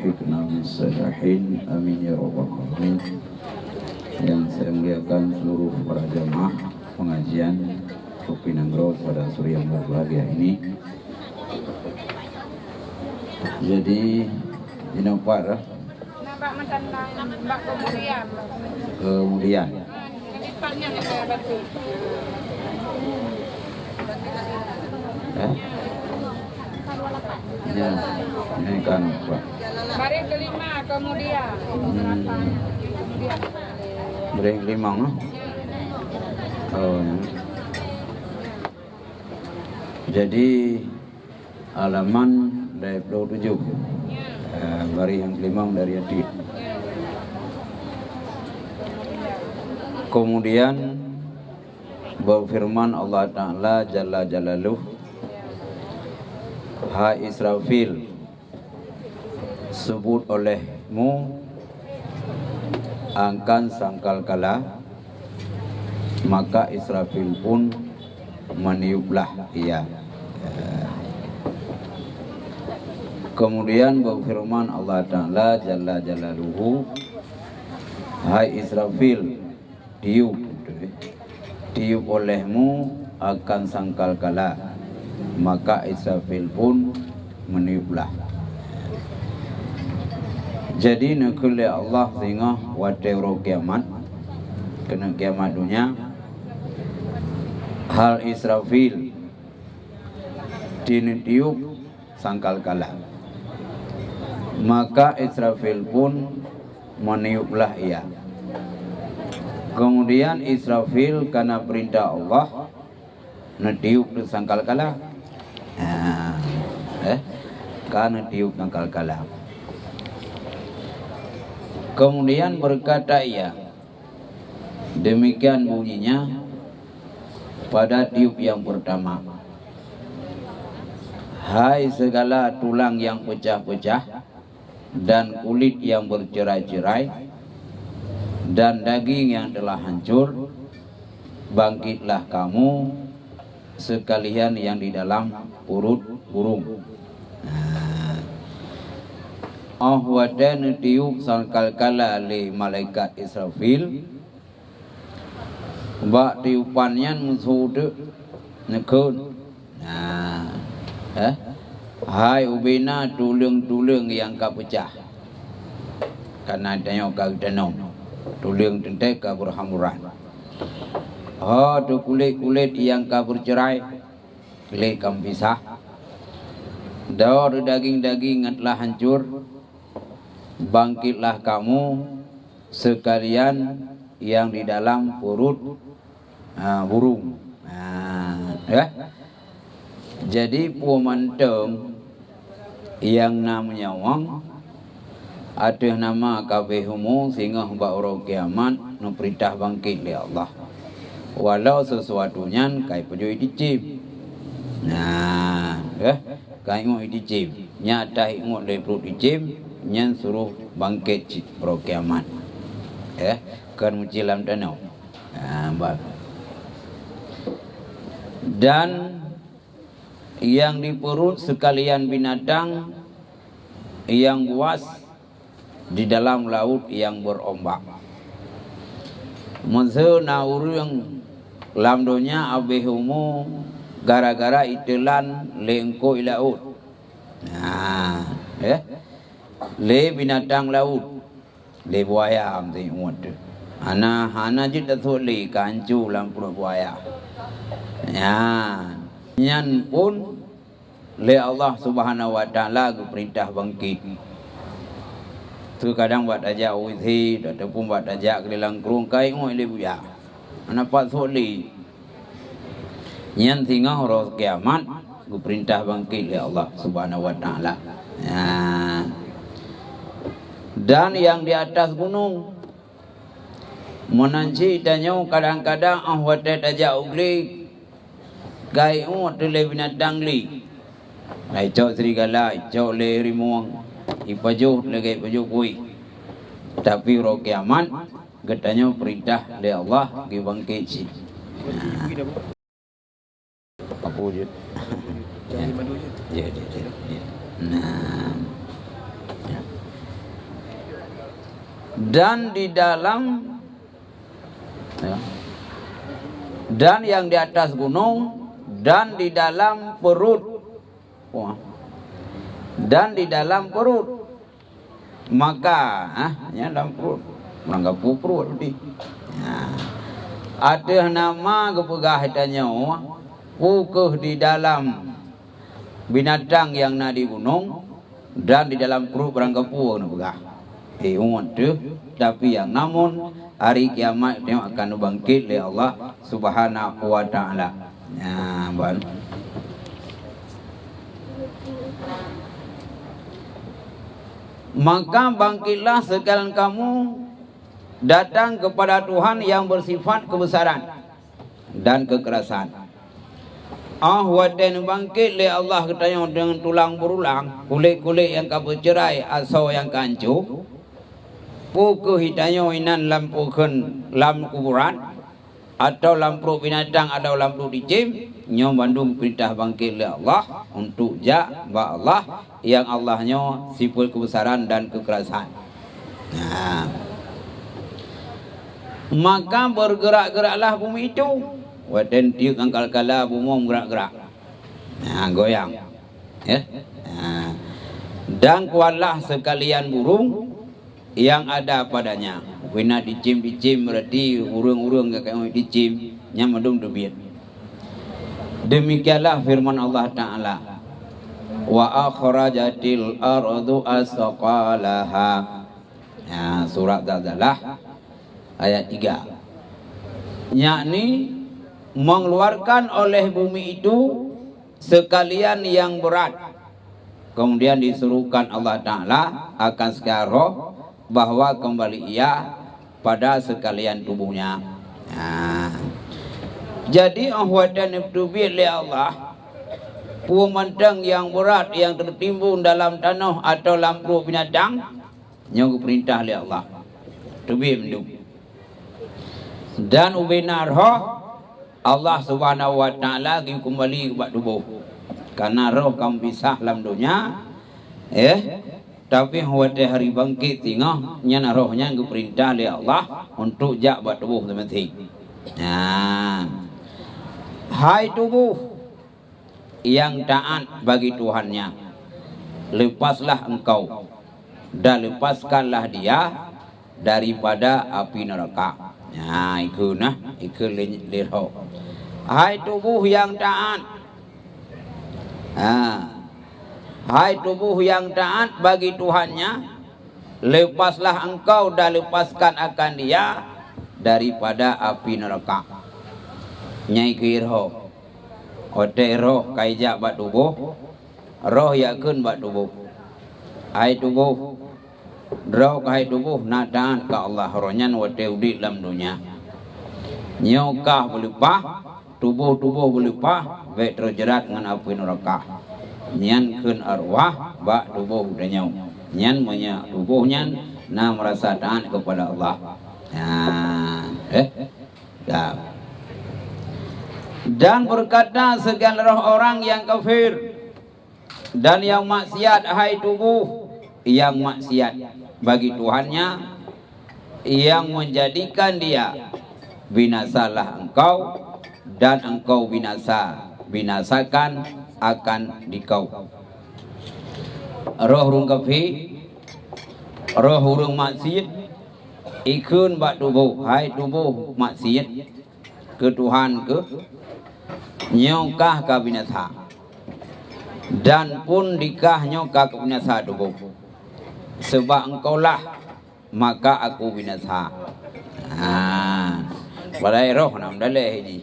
wafiqna bis-salihin, amin ya rabbal alamin. Yang saya muliakan seluruh para jamaah pengajian Kopi Nanggro pada sore yang berbahagia ini. Jadi nampak lah. Nampak Mbak kemudian. Kemudian. Depannya saya bantu. Ya, ini kan Pak. Baris kelima kemudian. Kemudian. Baris kelima, no? Oh. Jadi halaman dari 27. Baris yang kelima dari Adi. Kemudian berfirman Allah Ta'ala Jalla Jalaluh, Hai Israfil, sebut olehmu angkan sangkakala, maka Israfil pun meniuplah ia. Kemudian berfirman Allah Ta'ala Jalla Jalaluhu, Hai Israfil, tiup olehmu akan sangkakala, maka Israfil pun meniuplah. Jadi nekule Allah sehingga watero kiamat, kena kiamat dunia, hal Israfil tinitiup sangkakala, maka Israfil pun meniuplah ia. Kemudian Israfil karena perintah Allah netiup sangkakala, karena tiup sangkakala. Kemudian berkata ia, demikian bunyinya pada tiup yang pertama, hai segala tulang yang pecah-pecah dan kulit yang bercerai-cerai dan daging yang telah hancur, bangkitlah kamu sekalian yang di dalam perut burung. Ahwadan tiup sangkakala li malaikat Israfil, bak tiupannya musuh nekun. Hai ubina tulung-tulung yang kapecah, karena adanya kau tenung tulung tentek kaburhamuran. Tu kulit-kulit yang kabur cerai, kulit kam pisah. Daur daging-daging yang telah hancur, bangkitlah kamu sekalian yang di dalam perut burung. Jadi pemanteng yang namanya wang ada nama kabehumu sehingga hamba orang kiamat perintah bangkit oleh Allah. Walau sesuatunya kai pejui dicip. Kai ngok dicip. Nyata ngok dari perut dicip, nyan suruh bangkit orang kiamat. Kan mucilam danau. Dan yang di perut sekalian binatang yang buas di dalam laut yang berombak. Masa naurung lamdonya abehumu gara-gara itelan lengko ilaut. Le binatang laut, le buaya amti umut. Hana jita thuli kancu lampu buaya. Nyan pun le Allah Subhanahu wa taala perintah bangkit. Tu kadang buat aja uthi, ataupun buat aja kelilang kerung kai ngoi le buya. Ana pat thuli. Nyan tinggal orang kiamat perintah bangkit le Allah Subhanahu wa taala. Dan yang di atas gunung menanci danyo kadang-kadang ahwatet aja ugli gai tu le binatang li. Ai cok serigala, cok le rimuang, ipajuh le gai pajuh kui. Tapi ro kiamat getanya perintah le Allah ki bangkit si. Apa wujud? Ya. Nah. dan di dalam ya, dan yang di atas gunung dan di dalam perut. Wah. Dan di dalam perut. Maka ya dalam perut. Menganggap perut di. Ada nama kepegah tanya pukul di dalam binatang yang na di gunung dan di dalam perut berangkap puang pegah. Tapi yang namun hari kiamat dia akan bangkit oleh Allah Subhanahu wa taala. Maka bangkitlah sekalian kamu datang kepada Tuhan yang bersifat kebesaran dan kekerasan. Waden bangkit le Allah ketanya dengan tulang berulang, kulit-kulit yang bercerai, asal yang kancu. Pukul hitanya inan lampukan lam kuburan atau lampu binatang atau lampu dijim, nyo bandung perintah bangkit le Allah untuk ba Allah yang Allahnya sifat kebesaran dan kekerasan. Maka bergerak-geraklah bumi itu. Waden tiuk angkal kala bumi bergerak-gerak. Goyang. Ya. Dan kuatlah sekalian burung yang ada padanya. Wina dicim berarti urung-urung kayak dicim yang medung debit. Demikianlah firman Allah Ta'ala. Wa akhrajatil ardu asqalaha. Surat Zalzalah ayat 3. Yakni mengeluarkan oleh bumi itu sekalian yang berat. Kemudian disuruhkan Allah Ta'ala akan sekarang bahwa kembali ia pada sekalian tubuhnya. Jadi ahwadan ibtubi li Allah pemandang yang berat yang tertimbun dalam tanah atau lampu binatang yang perintah li Allah tubi mendung. Dan ubinar Allah Subhanahu wa taala kembali kepada tubuh. Karena roh kamu pisah dalam dunia tapi pada hari bangkit tinggal nyana rohnya diperintah oleh Allah untuk jak buat tubuh semati. Hai tubuh yang taat bagi Tuhannya, lepaslah engkau dan lepaskanlah dia daripada api neraka. Ikut lirho. Hai tubuh yang taat. Hai tubuh yang taat bagi Tuhannya, lepaslah engkau dan lepaskan akan dia daripada api neraka. Nyai kirho ote roh kaijak bat tubuh, roh yakun bat tubuh. Hai tubuh, roh kai tubuh nadaan ke Allah ronyan wate udi dalam dunia. Nyokah berlimpah, tubuh-tubuh berlimpah, baik terjerat dengan api neraka. Nyan kun arwah bak tubuh danyau. Nyan punya tubuhnya na merasa taat kepada Allah. Dan berkata segala roh orang yang kafir dan yang maksiat, hai tubuh yang maksiat bagi Tuhannya, yang menjadikan dia binasalah engkau dan engkau binasakan akan dikau. Roh urung kafir, roh urung maksiat ikun bak tubuh, hai tubuh maksiat ke Tuhan ke nyokah ka binasa dan pun dikah nyokah ke binasa tubuh. Sebab engkaulah maka aku binasa. Pada roh nam daleh ini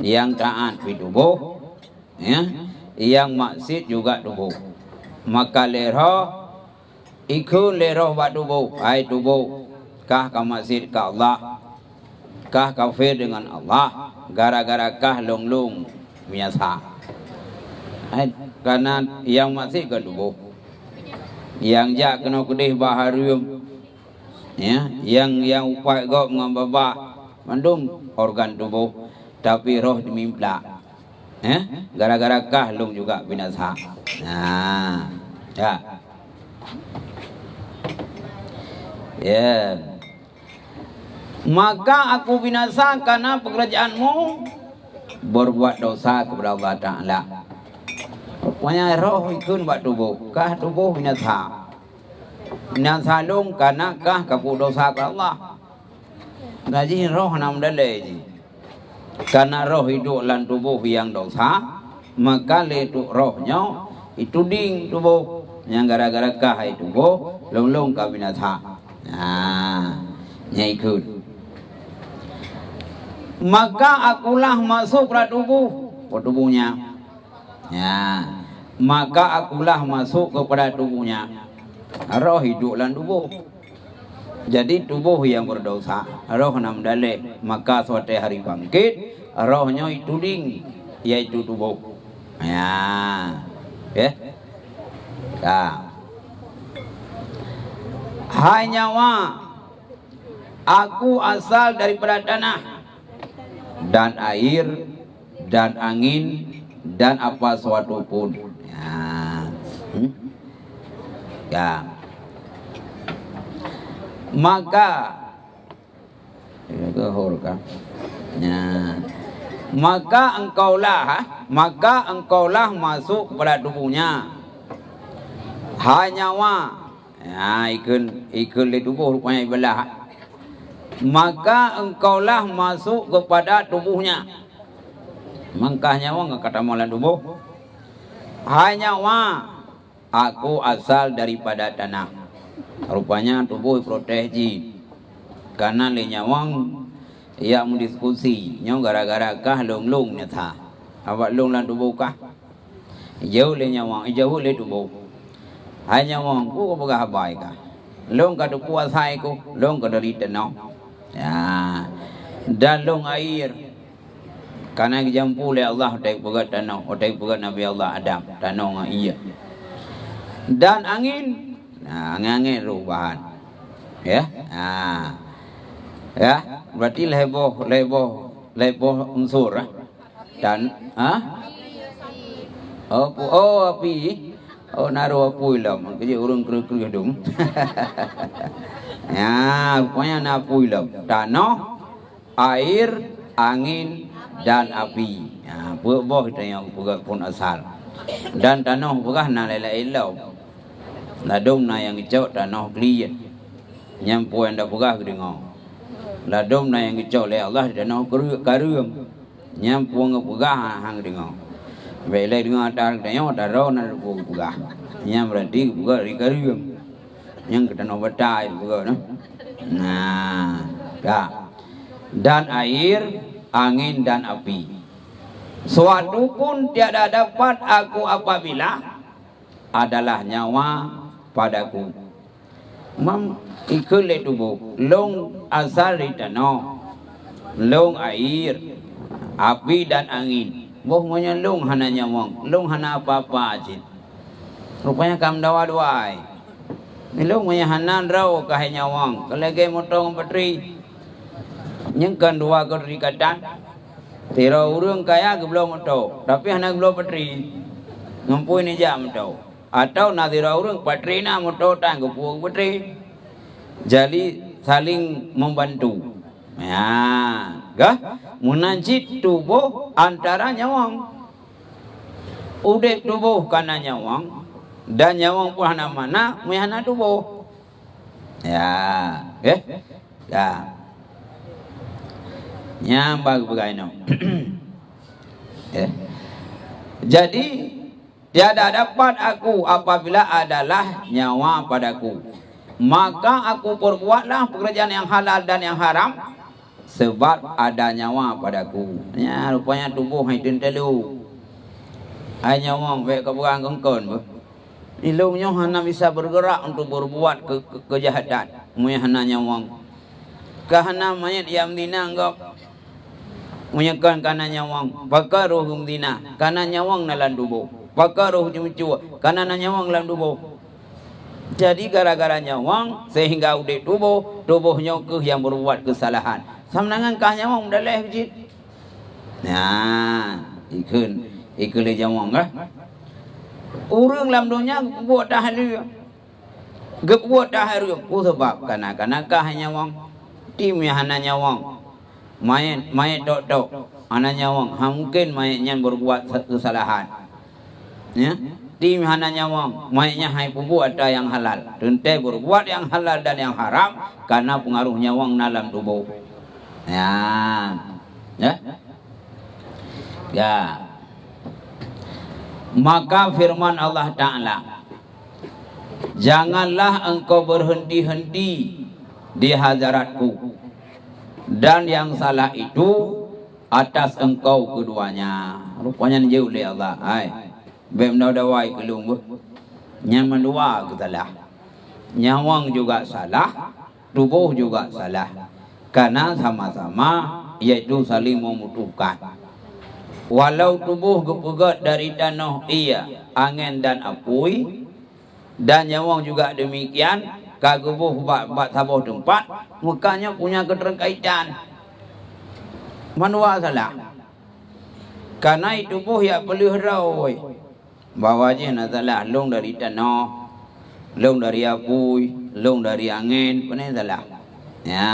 yang taat di tubuh, yang maksiat juga tubuh. Maka leroh ikut leroh bak tubuh, hai tubuh kah ka maksiat ka Allah, kah kafir dengan Allah, gara-gara kah long biasa. Karena yang maksiat ke tubuh, yang jak kena kedih baharium, yang upai gop ngambaba mandum organ tubuh, tapi roh dimimplak, gara-gara kah long juga binasa. Ya. Maka aku binasa karena pekerjaanmu berbuat dosa kepada Allah Ta'ala. Rupanya roh ikun buat tubuh, kah tubuh binasa. Binasa long karena kah kapu dosa kepada Allah. Jadi roh nam dalai. Karena roh hidup dalam tubuh yang dosa, maka letu rohnya itu ding tubuh. Yang gara-gara kah itu tubuh, long kah binasa. Nah, ikut. Maka akulah masuk ke tubuhnya. Ya, maka akulah masuk kepada tubuhnya. Roh hidup dalam tubuh. Jadi tubuh yang berdosa, roh nam dalek, maka suatu hari bangkit, rohnya itu ding, yaitu tubuh. Ya, ya. Hai nyawa, aku asal daripada tanah dan air dan angin dan apa suatu pun. Ya. Maka maka engkaulah masuk kepada tubuhnya. Hai nyawa. Ya, ikun di tubuh rupanya ibadah. Maka engkaulah masuk kepada tubuhnya. Mangkah nyawa enggak kata malah tubuh. Hai nyawa, aku asal daripada tanah. Rupanya tubuh proteksi. Karena le nyawang ia mendiskusi nyaw gara-gara kah long nyata. Awak long lan tubuh kah? Jauh le nyawang, jauh le tubuh. Hai nyawang ku apa habai kah? Long ka tu kuasai ku, long ka dari tanah. Ya. Dan long air. Karena dijampu oleh Allah dari pegat tanah, dari pegat Nabi Allah Adam, tanah iya. Dan angin, nah angin rubahan, ya, ya, berarti leboh unsur, dan, api, naruh api lah, makanya orang kerja dong, ya, rupanya api lah, tanah, air, angin dan api. Ya, boh itu yang pegat pun asal. Dan tanah pegah na lelailau. Ladom na yang hijau tanah kliat. Nyampu anda pegah kedengau. Ladom na yang hijau le Allah tanah karuam. Nyampu ngepegah hang dengau. Belai dengan atar tanya atar na pegah. Nyam berarti pegah di karuam. Yang tanah batai pegah no. Nah, dah. Dan air, angin dan api. Suatu pun tiada dapat aku apabila adalah nyawa padaku. Ikut le tubuh, long asal dari tanah, long air, api dan angin. Bohongnya long hana nyawang, long hana apa-apa aja. Rupanya kam dawa-dawai. Long punya hana rau kahai nyawang, kalagi motong bateri. Nyengkan dua kedikatan. Tira urang kaya ke belum tahu, tapi anak belum patri, ngampui ni jam tahu. Atau na tira urang patri na mau tahu tang kepuang patri, jadi saling membantu. Ya, gah munajid tubuh antara nyawang, udek tubuh karena nyawang dan nyawang pun hana mana, muhana tubuh. Ya, ya. Nyambag bagaino. Jadi tiada dapat aku apabila adalah nyawa padaku. Maka aku perbuatlah pekerjaan yang halal dan yang haram sebab ada nyawa padaku. Ya, rupanya tubuh hidin telu. Hai nyawa baik kebuang kengkon bu. Ilmunya hana bisa bergerak untuk berbuat kejahatan. Muya hana nyawa. Kahana mayat yang dinanggap menyekan kana nyawang pakaruh humdina kana nyawang nalan tubuh pakaruh jumcu kana nyawang lan tubuh. Jadi gara-gara nyawang sehingga udah tubuhnya ke yang berbuat kesalahan samnangan kah nyawang daleh hujit. Nah ikun le nyawang kah urang lam dunia buat tahlil Gebuat dah hari ku sebab kanak-kanak hanya wong tim yang hanya wong mayat dok hanya wong mungkin mayatnya berbuat kesalahan ya tim hanya wong mayatnya hai pubu ada yang halal tente berbuat yang halal dan yang haram karena pengaruhnya wong dalam tubuh ya maka firman Allah Ta'ala, janganlah engkau berhenti-henti di hadiratku dan yang salah itu atas engkau keduanya. Rupanya jauh oleh Allah. Bemna dawai kelung nyaman dua salah. Nyawang juga salah, tubuh juga salah. Karena sama-sama yaitu saling membutuhkan. Walau tubuh kepegat dari tanah iya angin dan api dan nyawang juga demikian kagubuh bat sabuh tempat mukanya punya keterkaitan manwa salah karena itu tubuh ya pelihara bawa je na salah long dari tanah long dari api long dari angin pun salah ya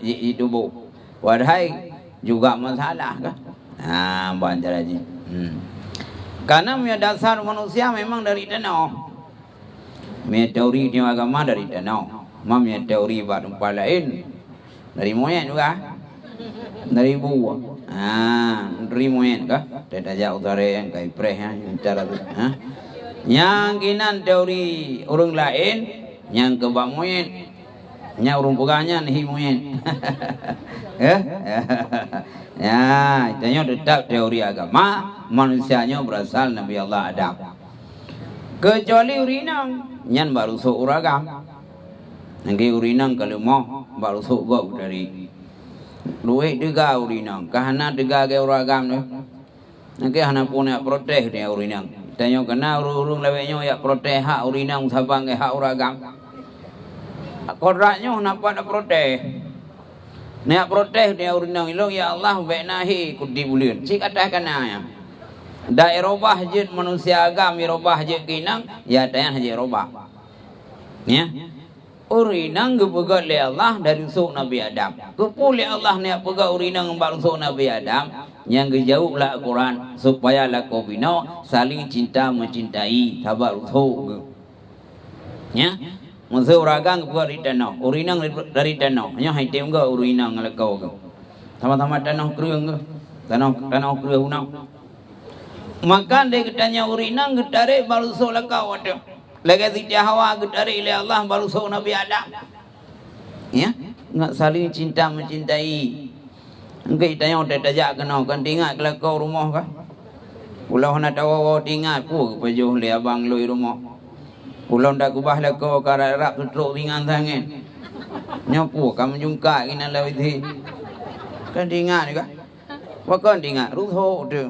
itu tubuh wadai juga masalah kan banjar aja. Karena dasar manusia memang dari tanah. Teori di agama dari tanah. Teori tempat lain dari moyang juga. Dari buah. Dari moyang kah? Tidak jauh dari yang kai preh cara tu. Yang kinan teori orang lain yang kebak moyang. Yang orang pegangnya nih moyang. Ya, itanya tetap teori agama, manusianya berasal Nabi Allah Adam. Kecuali urinang, nyan baru so uragam. Nanti urinang kalau mau baru so gak dari luwe dega urinang, kahana dega ke uragam tu. Nanti hana punya protes dia urinang. Itanya kena urung lewenya ya protes hak urinang sabang ke hak uragam. Kodraknya kenapa ada protes? Nak protes dia urinang ilong ya Allah benahi kudi bulian. Cik katakan ya. Da Eropah je manusia agam Eropah je kinang ya tayang je Eropah. Ya. Urinang gepegat le Allah dari usuk Nabi Adam. Kepulih Allah ni pegat urinang mbak usuk Nabi Adam yang gejauh lah Quran supaya la kau bina saling cinta mencintai sabar usuk. Ya. Masa uragang buat dari tanah, urinang dari tanah, hanya hitam ke urinang lekau ke, sama-sama tanah kering ke, tanah kering unang. Maka dia katanya urinang getare baru so lekau ada, lagi tidak hawa getare ilai Allah baru so Nabi Adam. Ya, nggak saling cinta mencintai. Engkau tanya udah tajak kenal kan tinggal lekau rumah kan, pulau nak tahu tinggal pu kepajuh le abang lui rumah. Pulau dah kubah lah kau karena rap tutruk ringan tangan. Nyapu kamu jungka kena lewat ini. Kan tinggal juga. Wakan tinggal rutho tu.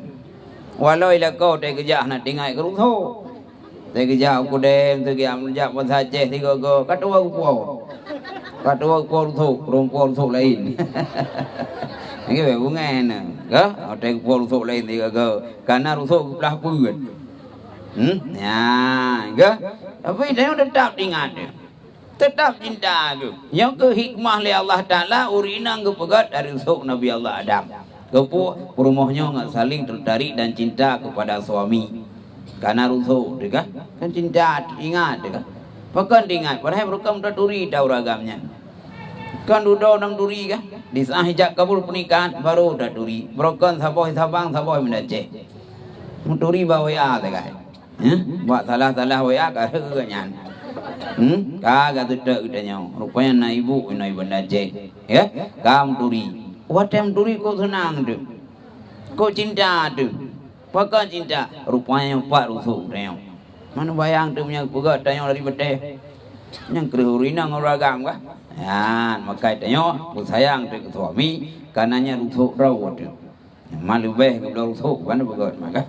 Walau ilah kau tak kerja nak tinggal ke rutho. Tak kerja aku dem tu dia menjak pasal ceh tiga go. Katua aku puau. Katua aku puau rutho. Rumpau rutho lain. Ini bunga na. Kah? Tak puau rutho lain tiga go. Karena rutho belah pun. Ya, ke? Tapi dia tetap ingat dia. Tetap cinta tu. Yang ke hikmah li Allah Ta'ala urinang ke pegat dari usuk Nabi Allah Adam. Kepu rumahnya enggak saling tertarik dan cinta kepada suami. Karena rusuk dia kan cinta ingat dia. Pakan ingat padahal berkam taduri dauragamnya. Kan duduk dalam duri kan. Di sah hijab kabul pernikahan baru taduri. Berkam sabang mendace. Muturi bawa ya kan. Buat salah-salah WA kagaknya. Kagak tidak udahnya. Rupanya na ibu benda je. Ya, kamu turi. Watem turi kau senang tu. Kau cinta tu. Pakai cinta. Rupanya pak rusuk dia. Mana bayang tu punya pegat tanya dari beteh. Yang kerurinang oragam kah? Ya, maka tanya sayang tu suami karenanya rusuk raw tu. Malu beh kalau rusuk kan pegat maka.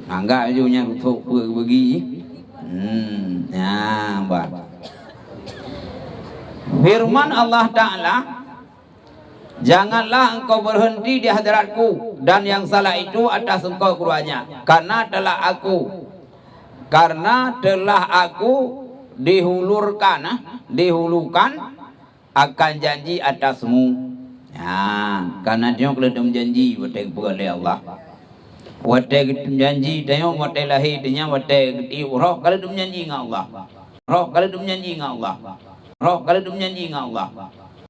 Anggap ajunya rusuk pergi. Ya, bah. Firman Allah Ta'ala, janganlah engkau berhenti di hadiratku dan yang salah itu atas engkau keduanya. Karena telah aku dihulurkan, dihulukan akan janji atasmu. Ya, karena dia kalau janji watai oleh Allah. Watai janji dia watai lahir dia watai roh kalau janji dengan Allah. Roh kalau janji dengan Allah. Roh kalau janji dengan Allah.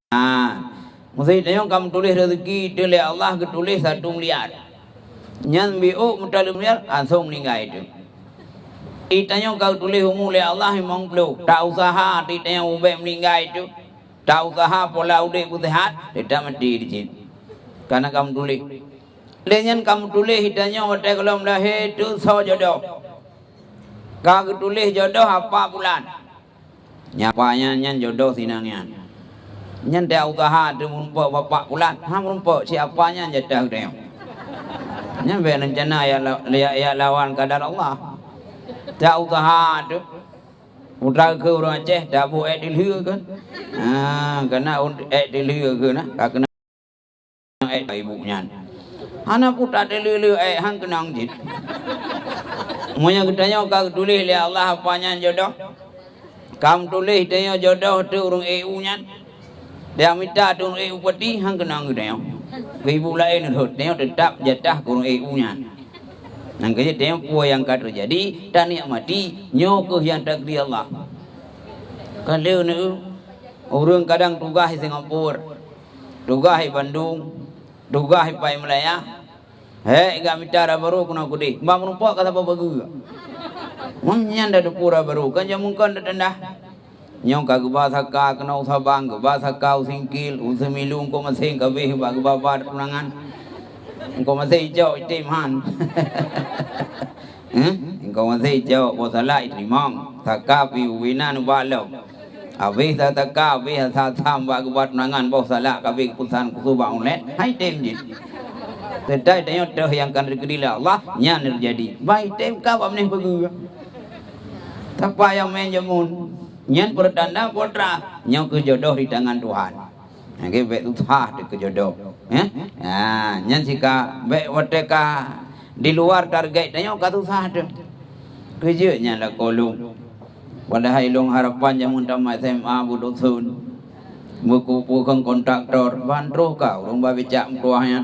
Nah, mesti dia kamu tulis rezeki oleh Allah ke tulis 1 miliar. Nyan biu mutal miliar langsung meninggal itu. Itanya kau tulis umur oleh Allah memang perlu. Tak usaha itanya ubah meninggal itu. Tak usaha pola udah putihhat tidak mati di sini. Karena kamu tulis. Lenyan kamu tulis itanya watai kalau lahir itu so jodoh. Kau tulis jodoh apa bulan? Nyapanya nyan jodoh sinangnya. Nyan tak usaha tu merumpuk bapak bulan. Ha merumpuk siapanya jodoh dia. Nyan be rencana ya lawan kadar Allah. Tak usaha tu. Udah ke orang Aceh dah buat dilih kan? Kena dilih ke nak? Kena ibunya. Anak putra dilih hang kenang jit. Monya katanya kau tulis oleh Allah apanya jodoh. Kamu tulis dia jodoh tu orang EU-nya. Dia minta tu orang EU peti hang kenang dia. Ibu lain dia tetap jatah orang EU-nya. Nangkanya dia puas yang kata jadi tak nikmati nyokuh yang takdir Allah. Kalau ni orang kadang tugas di Singapura, tugas di Bandung, tugas di Pai Melaya. Hei, kami cara baru kena kudi. Mbak merumpak kata apa bagus? Menyan dah pura baru kan jamu kan dah. Nyong kagak bahasa kah kena usah bang, bahasa kau singkil, usah milung kau masing kabeh bagi babat penangan. Engkau masih hijau itiman. Engkau masih hijau bosalah itimang. Takapi wina nubalau. Habis taka habis satam bagi buat nangan bosalah kabeh keputusan kusubah unet. Hai tem jid. Sedai tanya dah yang kan dikedilah Allah nyan terjadi. Baik tem kau apa nih bagus. Tak payah main jamun. Nyan pertanda potra nyau ke jodoh di tangan Tuhan. Nggih bet usaha ke jodoh. Nyan jika bet wateka di luar target tanya ka usaha tu. Kerjanya lah kolong. Padahal long harapan jamun tamat SMA budusun. Buku kontraktor bandro kau orang babicak mkuahnya.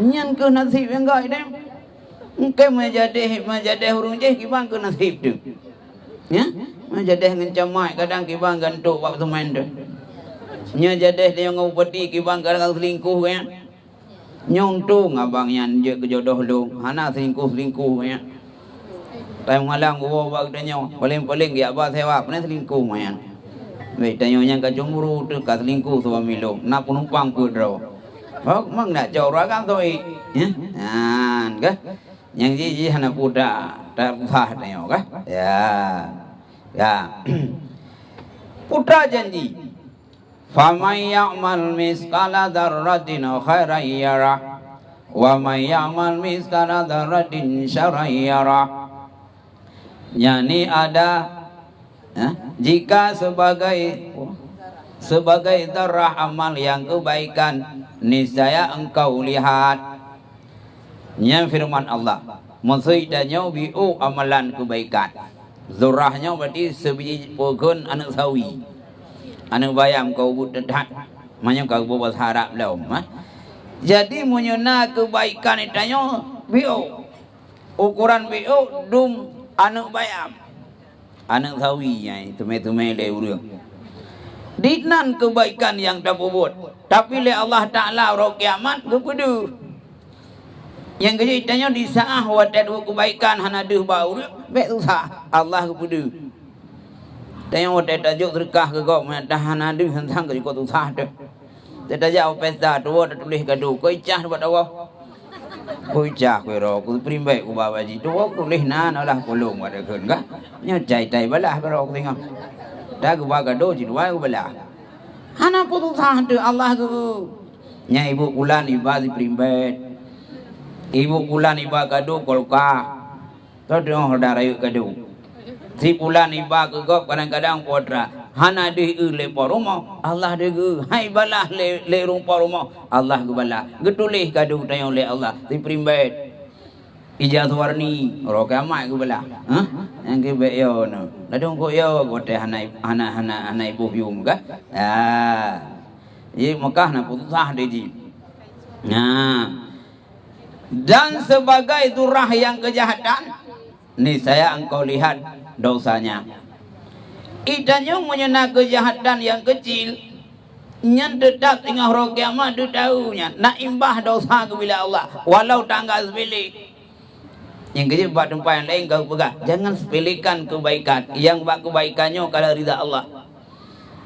Nyan ke nasib enggak dem. Engke menjadi hurung je kibang ke nasib tu. Ya? Menjadi ngencamai kadang kibang gantuk waktu main tu. Nya jadi dia ngupati kibang kadang selingkuh ya. Nyong tu ngabangnya je ke jodoh lu. Hana selingkuh ya. Tai malang gua bag dia paling dia apa sewa pernah selingkuh mayan. Wei tanyo yang ka cemburu tu ka selingkuh suami lu. Nak penumpang pudro. Hok mang nak jauh ragam tu ya. Kan? Yang ji hana puda tak usah tanyo kan? Ya. Putra janji. Faman ya'mal miskala dzarratin khairan yarah wa man ya'mal miskala dzarratin syarran yarah. Yani ada jika sebagai darah amal yang kebaikan niscaya engkau lihat. Nya firman Allah maksudnya biu amalan kebaikan. Zurahnya berarti sebiji pokon anak sawi. Anak bayam kau budak macam kau buat harap belum. Jadi menyena kebaikan itanya biu. Ukuran biu dum anak bayam. Anak sawi yang tume-tume le urang. Dinan kebaikan yang tak buat. Tapi le Allah Taala ro kiamat kepedu. Yang kejadiannya di saah wadat kebaikan hana deuh bau bet usah Allah kepedu. Tanya wadat tajuk sedekah ke kau hana deuh hentang ke kau usah tu. Tetaja pesta tu ada tulis gaduh kau icah buat Allah. Kau icah kau ro kau primbai kau bawa ji tu kau tulis nan Allah kolong ada keun ka. Nya cai balah kau kau tengok. Dah kau bawa gaduh ji dua kau balah. Hana pun usah tu Allah ku. Nya ibu ulan ibadi primbai. Ibu bulan iba gaduh kolka. Tu dong dah rayu gaduh. Si bulan iba ke gop kadang-kadang potra. Hana deh le porumah Allah deh hai balah le rumah rumah Allah ke balah. Getulih gaduh tayong le Allah. Si primbet. ija suwarni ro kiamat ku bela yang ke be yo no ladong ko yo ko te hanai bu yum ka ye Mekah na putusah dia ji dan sebagai durah yang kejahatan ni saya engkau lihat dosanya idanya menyena kejahatan yang kecil nyan dedak tengah roh kiamat tu tahunya nak imbah dosa ke bila Allah walau tangga sepele yang kecil buat tempat yang lain kau pegang jangan sepelekan kebaikan yang buat kebaikannya kalau ridha Allah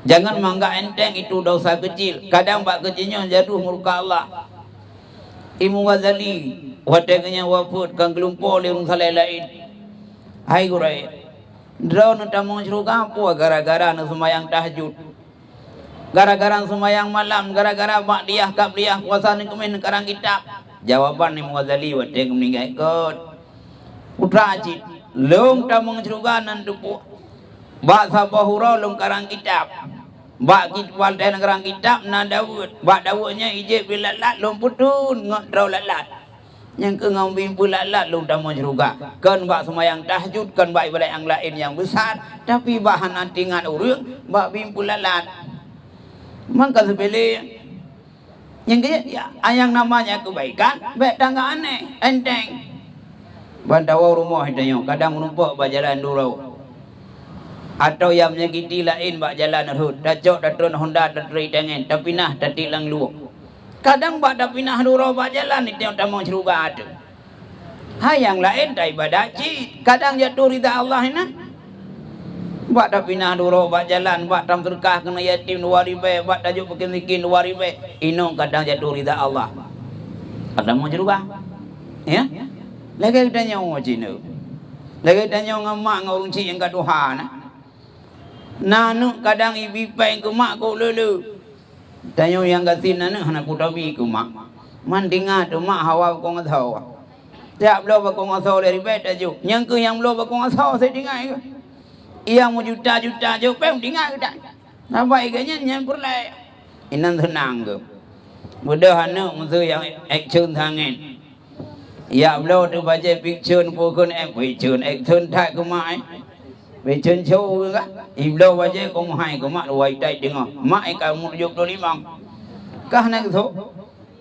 jangan menganggap enteng itu dosa kecil kadang buat kecilnya jatuh murka Allah Imam Ghazali wataknya wafud kang kelumpur lirung salai lain hai gurai drone tamu syurga apa gara-gara nak sembahyang tahajud gara-gara sembahyang malam gara-gara ba'diyah qabliyah puasa ni kemen karang kitab jawaban Imam Ghazali watak meninggal ikut putra ajit lung tamu syurga nan tupu ba sabahura lung karang kitab ba kitwal dan karang kitab na Daud ba Daudnya ije bilalat lum putun ngodrau lalat yang ke ngau bimpu lalat lum tamu syurga kan ba sembahyang tahajud kan ba ibadat yang lain yang besar tapi bahan antingan urang ba bimpu lalat maka sepele yang yang namanya kebaikan baik tangga aneh enteng bandawa rumah hidayah kadang menumpuk ba jalan durau atau yang menyakiti lain bak jalan rut dacok datun Honda datri dengan tapi nah tadi lang luok kadang bak tapi nah duro bak jalan itu yang tamu ceruba ada hai yang lain tai badaci kadang jatuh ridha Allah ini bak tapi nah duro bak jalan bak tam terkah kena yatim 2.000 bak tajuk bikin bikin 2.000 inong kadang jatuh ridha Allah kadang mau ceruba ya lagi tanya orang Cina lagi tanya orang mak orang cik yang kat Tuhan nanu kadang ibi pai ke mak ko lulu tanya yang kasih nanu hana putabi ke mak mandinga tu mak hawa ko ngathau tiap lo ba ko ngathau dari beta ju yang ke yang lo ba ko ngathau saya dengar ia mau juta-juta jo pe dengar ke tak apa iganya yang perlai inan tenang ke mudah hana musuh yang action tangan ia lo tu baca picture pokon picture action tak ke mai về trên show á im đâu vậy chứ con hai của mak luai tai dengar mak kamu 75 kah nak tu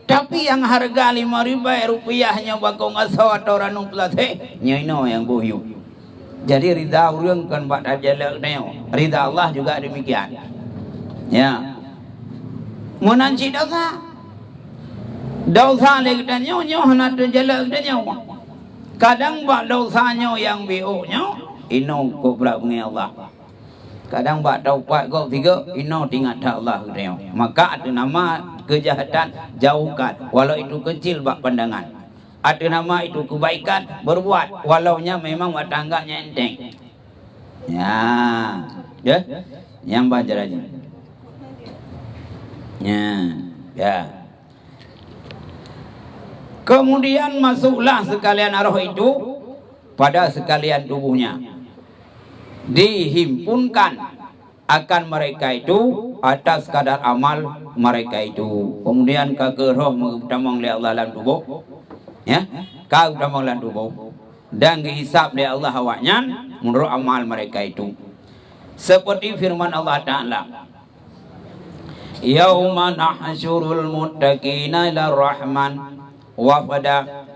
tapi yang harga 5.000 rupiahnya bakong asal atau ranung pelatih nyaino yang bohyu jadi ridha urang kan bak dajalak neo ridha Allah juga demikian ya munanci dosa lagi dan nyo hana dajalak dan nyo kadang bak dosanya yang biunya ino ko pula pengen Allah kadang bak taubat kau tiga ino ingat tak Allah dia maka ada nama kejahatan jauhkan walau itu kecil bak pandangan ada nama itu kebaikan berbuat walaunya memang buat tangganya enteng ya yang baca aja ya kemudian masuklah sekalian arwah itu pada sekalian tubuhnya dihimpunkan akan mereka itu atas kadar amal mereka itu kemudian ke roh mengutamang oleh Allah dalam tubuh ya kau utamang dalam tubuh dan dihisab oleh Allah awaknya menurut amal mereka itu seperti firman Allah Ta'ala yauma nahsyurul muttaqina ila rahman wafada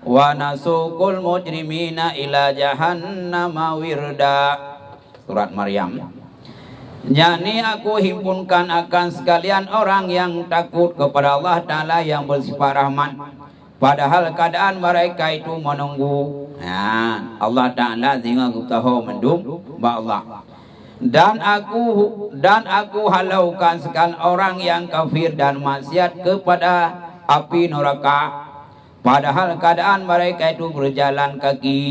wa nasukul mujrimina ila jahannama wirda surat Maryam yani aku himpunkan akan sekalian orang yang takut kepada Allah Ta'ala yang bersifat rahman padahal keadaan mereka itu menunggu Allah Ta'ala sehingga aku tahu mendung ba Allah dan aku halaukan sekalian orang yang kafir dan maksiat kepada api neraka padahal keadaan mereka itu berjalan kaki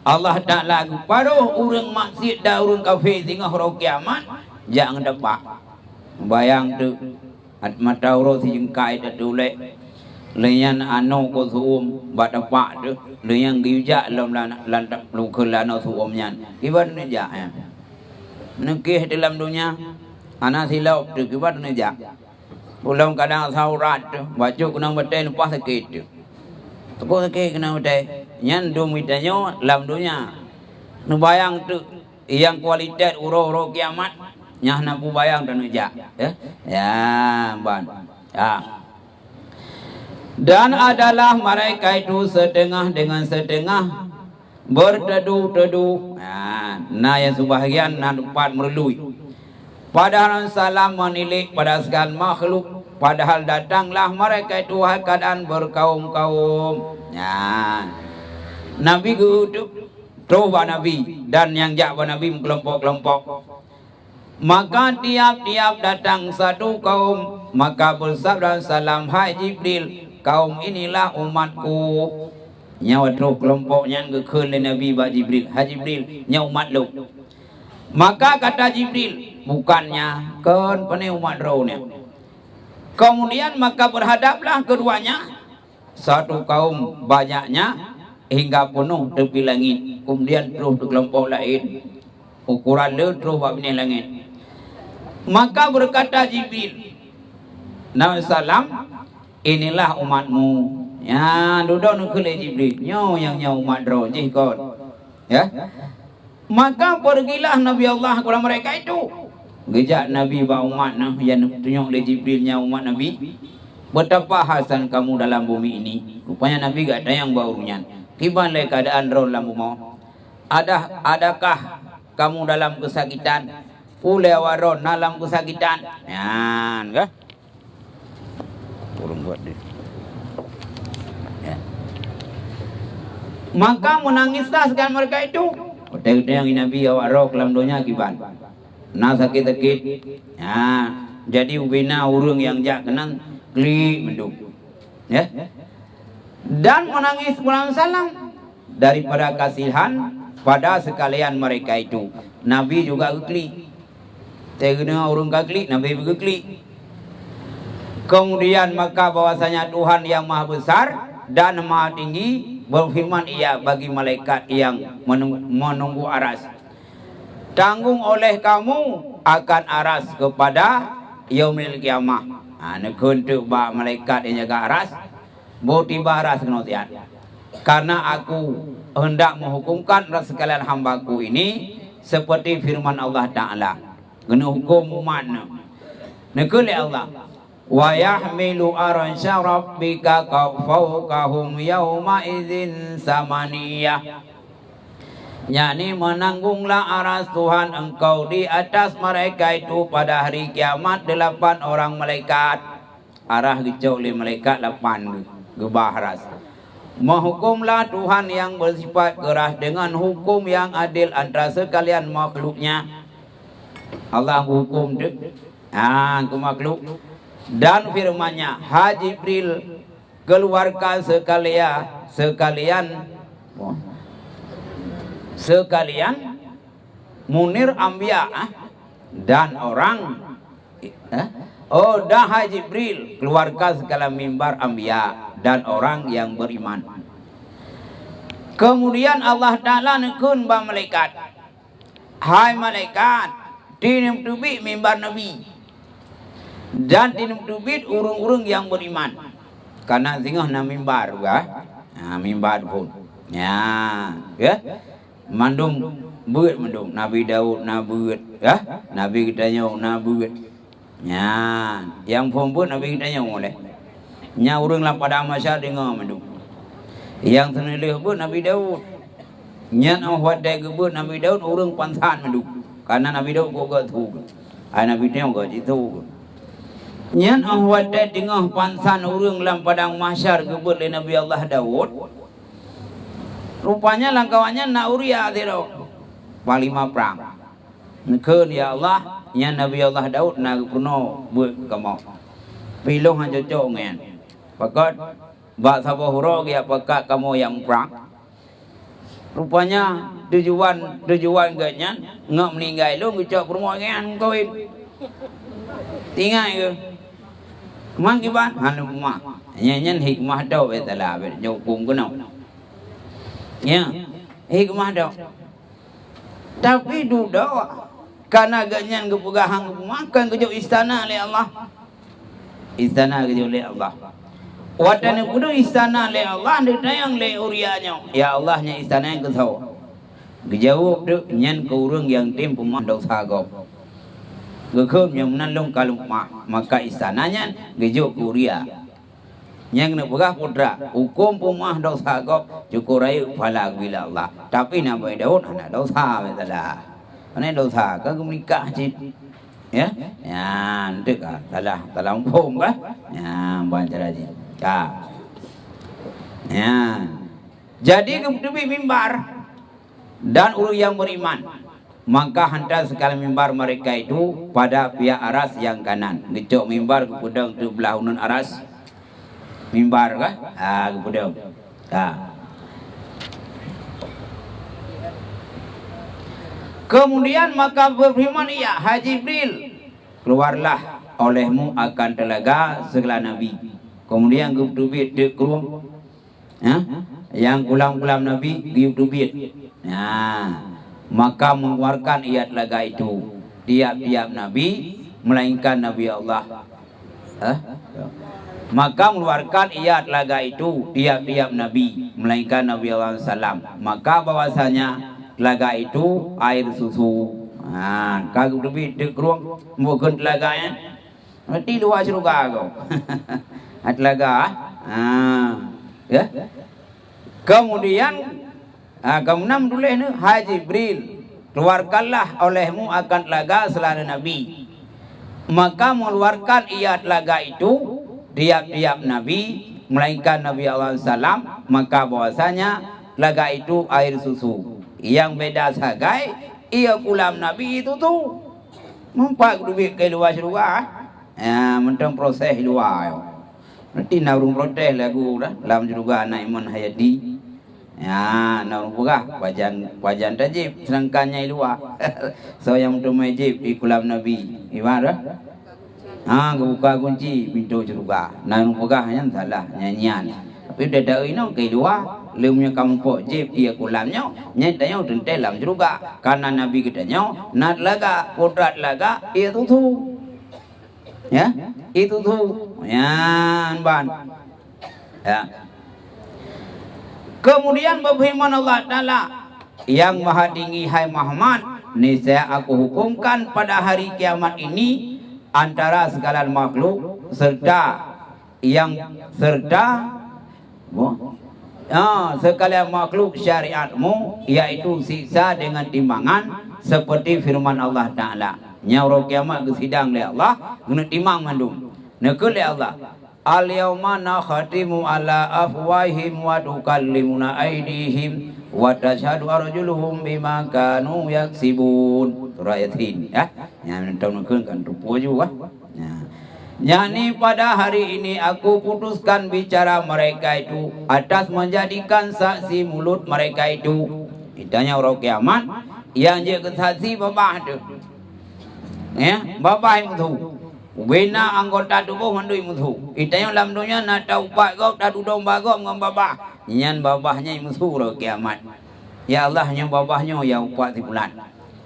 Allah Ta'ala paruh urang maksiat dan urang kafir sehingga hari kiamat jangan dapat bayang tu mata urang si jengkai tu lek leyan anu ko suum ba dapat tu leyan gijak lam lan lukelan suumnya kibat ni ja nekih dalam dunia ana silau tu kibat ni ja pulang kadang saurat tu baju kena betul lepas sakit tu Teko ke kena utai. Nyan domitanyo lam dunia. Nu bayang tu yang kualitas uro-uro kiamat nyah nak bayang dan ujak ya. Ya, ban. Ya. Dan adalah mereka itu setengah dengan setengah berteduh-teduh. Nah yang sebahagian nak dapat merlui. Padahal salam menilik pada segala makhluk. Padahal datanglah mereka itu keadaan berkaum-kaum. Ya. Nabi itu Terubah Nabi dan yang jakwa Nabi kelompok-kelompok. Maka tiap-tiap datang satu kaum, maka bersabda salam, hai Jibril, kaum inilah umatku. Nyawa terus kelompoknya ngekul Nabi ba Jibril, hai Jibril, nya umat lu. Maka kata Jibril, bukannya kan pene umat raunya. Kemudian maka berhadaplah keduanya, satu kaum banyaknya hingga penuh tepi langit. Kemudian terus ke kelompok lain, ukuran le terus buat bini langit. Maka berkata Jibril, Nabi salam, inilah umatmu. Ya, duduk nak kele Jibril. Yang umat roh je kon. Ya. Maka pergilah Nabi Allah kepada mereka itu. Gejak Nabi ba umat nah yang tunjuk oleh Jibrilnya umat Nabi. Betapa hasan kamu dalam bumi ini. Rupanya Nabi gak ada yang barunya. Gimana keadaan roh dalam bumi? Adakah kamu dalam kesakitan? Pule waron dalam kesakitan. Ya, enggak? Tolong buat dia. Ya. Maka menangislah sekalian mereka itu. Kata yang Nabi awak roh dalam dunia akibat. Nah sakit-sakit. Ya, jadi ubina urung yang jak kenang klik mendung. Ya. Dan menangis pulang salam daripada kasihan pada sekalian mereka itu. Nabi juga keklik. Tegena orang keklik, Nabi juga keklik. Kemudian maka bahwasanya Tuhan yang maha besar dan maha tinggi berfirman ia bagi malaikat yang menunggu aras. Tanggung oleh kamu akan aras kepada yaumil kiamah. Nekun tu ba malaikat yang jaga aras. Bo tiba aras kenotian. Karena aku hendak menghukumkan sekalian hambaku ini seperti firman Allah Ta'ala. Kena hukum mana? Nekuli Allah. Wa yahmilu aransya rabbika fawqahum yawma idzin samaniyah. Yani menanggunglah aras Tuhan engkau di atas mereka itu pada hari kiamat 8 orang malaikat. Arah gecok oleh malaikat 8 gebah aras. Menghukumlah Tuhan yang bersifat keras dengan hukum yang adil antara sekalian makhluknya. Allah hukum tu ke makhluk. Dan firman-Nya, ha Jibril, keluarkan sekalian munir ambia dan orang dah hai Jibril, keluarkan segala mimbar ambia dan orang yang beriman. Kemudian Allah Ta'ala nekun ba malaikat, hai malaikat, tinim tubik mimbar Nabi dan tinim tubik urung-urung yang beriman. Karena singoh na mimbar juga, mimbar pun. Ya, mandum buat mandum Nabi Daud na buat, Nabi kita nyong na buat. Ya, yang pun Nabi kita nyong oleh. Nya urang lah pada masyarakat dengar mandum. Yang senilih pun Nabi Daud. Nya awak dai gebut Nabi Daud urang pansan mandum. Karena Nabi Daud kok gak tu. Nabi tengok kok itu. Nya awak dai dengar pansan urang lam padang mahsyar gebut le Nabi Allah Daud. Rupanya langkawannya nak uria tiro. Palima perang. Nekun ya Allah, nya Nabi Allah Daud nak kuno buat kamu. Pilih hanya cocok ngan. Pakat bak sabah huruf ya pakat kamu yang perang. Rupanya tujuan ganya ngak meninggal lu ngecok rumah ngan kawin. Tinggal ke. Kemang kiban hanu rumah. Nyanyian hikmah dau betala bet nyukum kuno. Ya, hikmah dau. Tapi duduk karena ganyan kepegahan makan kejauh istana oleh Allah. Istana kejauh oleh Allah. Wadana kudu istana le Allah de tayang le urianya. Ya Allahnya istana yang kesau. Gejawab tu nyan ke urang yang tim pemah dosa gop. Gekum yang menandung kalung maka istananya gejuk ke uria. Yang nak pegah putra hukum pemah dosa gop cukup rai pala bila Allah. Tapi Nabi Daud anak dosa betul. Mana dosa kan menikah cip. Ya. Ya, nanti kan salah umpum kan. Ya, baca aja. Ya. Jadi kemudian mimbar dan ulu yang beriman, maka hantar sekali mimbar mereka itu pada pihak aras yang kanan. Ngecok mimbar ke pedang tu belah unun aras. Mimbar kan? Ke pedang. Kemudian maka berfirman ia, Haji Jibril, keluarlah olehmu akan telaga segala nabi. Kemudian gubdubit de keruang, yang kulam-kulam nabi gubdubit. Maka mengeluarkan ia telaga itu tiap-tiap nabi melainkan Nabi Allah. Maka mengeluarkan ia telaga itu tiap-tiap nabi melainkan Nabi Allah Sallam. Maka bahwasanya telaga itu air susu. Kagum lebih de keruang bukan telaganya. Mesti luar syurga kau. Telaga. Ya. Kemudian kemudian tulis ni Haji Jibril, keluarkanlah olehmu akan telaga selain Nabi. Maka mengeluarkan ia telaga itu tiap-tiap Nabi melainkan Nabi Allah Sallam. Maka bahwasanya telaga itu air susu. Yang beda sagai ia kulam Nabi itu tu mempak duit ke luar syurga. Mentang proses luar. Nanti narung protes lagu dah dalam syurga anak Iman Hayati. Ya, narung pegah wajan tajib sedangkannya luar. So yang tu majib di kulam Nabi. Ibarat kebuka kunci pintu syurga. Narung pegah yang salah nyanyian. Tapi dah dari no ke luar. Lemnya kamu pok jib dia kulamnya nyatanya udah dalam juga karena Nabi katanya nat laga kodrat laga itu tuh ya itu tuh ya ban ya. Kemudian berfirman Allah Ta'ala yang maha tinggi, hai Muhammad, niscaya aku hukumkan pada hari kiamat ini antara segala makhluk serta sekalian makhluk syariatmu, yaitu siksa dengan timbangan seperti firman Allah Ta'ala. Nyawa kiamat ke sidang oleh Allah guna timbang mandum nekul oleh Allah. Al-yawma nakhatimu ala afwahim wa tukallimuna aydihim wa tashhadu arjuluhum bima kanu yaksibun. Surah Yasin ya. Yang tahu kan rupa juga. Yani pada hari ini aku putuskan bicara mereka itu atas menjadikan saksi mulut mereka itu. Itanya orang kiamat yang dia kesaksi babah tu. Ya, babah itu. Bina anggota tubuh mandui musuh. Itanya dalam dunia nak tahu pak gok tak dudung bagok dengan babah. Nyan babahnya musuh orang kiamat. Ya Allah yang babahnya ya upat di bulan.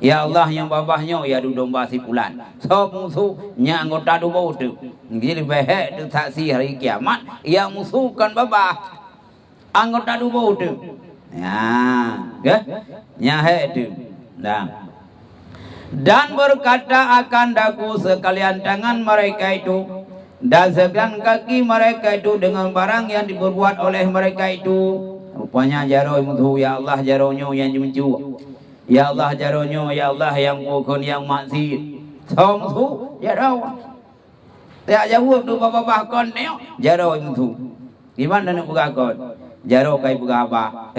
Ya Allah yang babahnya ya dudung basi pulan. So musuh nya anggota tubuh tu. Jadi behek tu saksi hari kiamat yang musuh kan babah anggota tubuh tu. Ya, nya he tu. Dan berkata akan daku sekalian tangan mereka itu dan sekalian kaki mereka itu dengan barang yang diperbuat oleh mereka itu. Rupanya jaro musuh ya Allah jaronya yang mencu. Ya Allah jaronya, ya Allah yang pukul yang maksiat. So musuh jaro. Tak jawab tu bapa kon ni jaro musuh. Gimana nak buka kon? Jaro kai buka apa?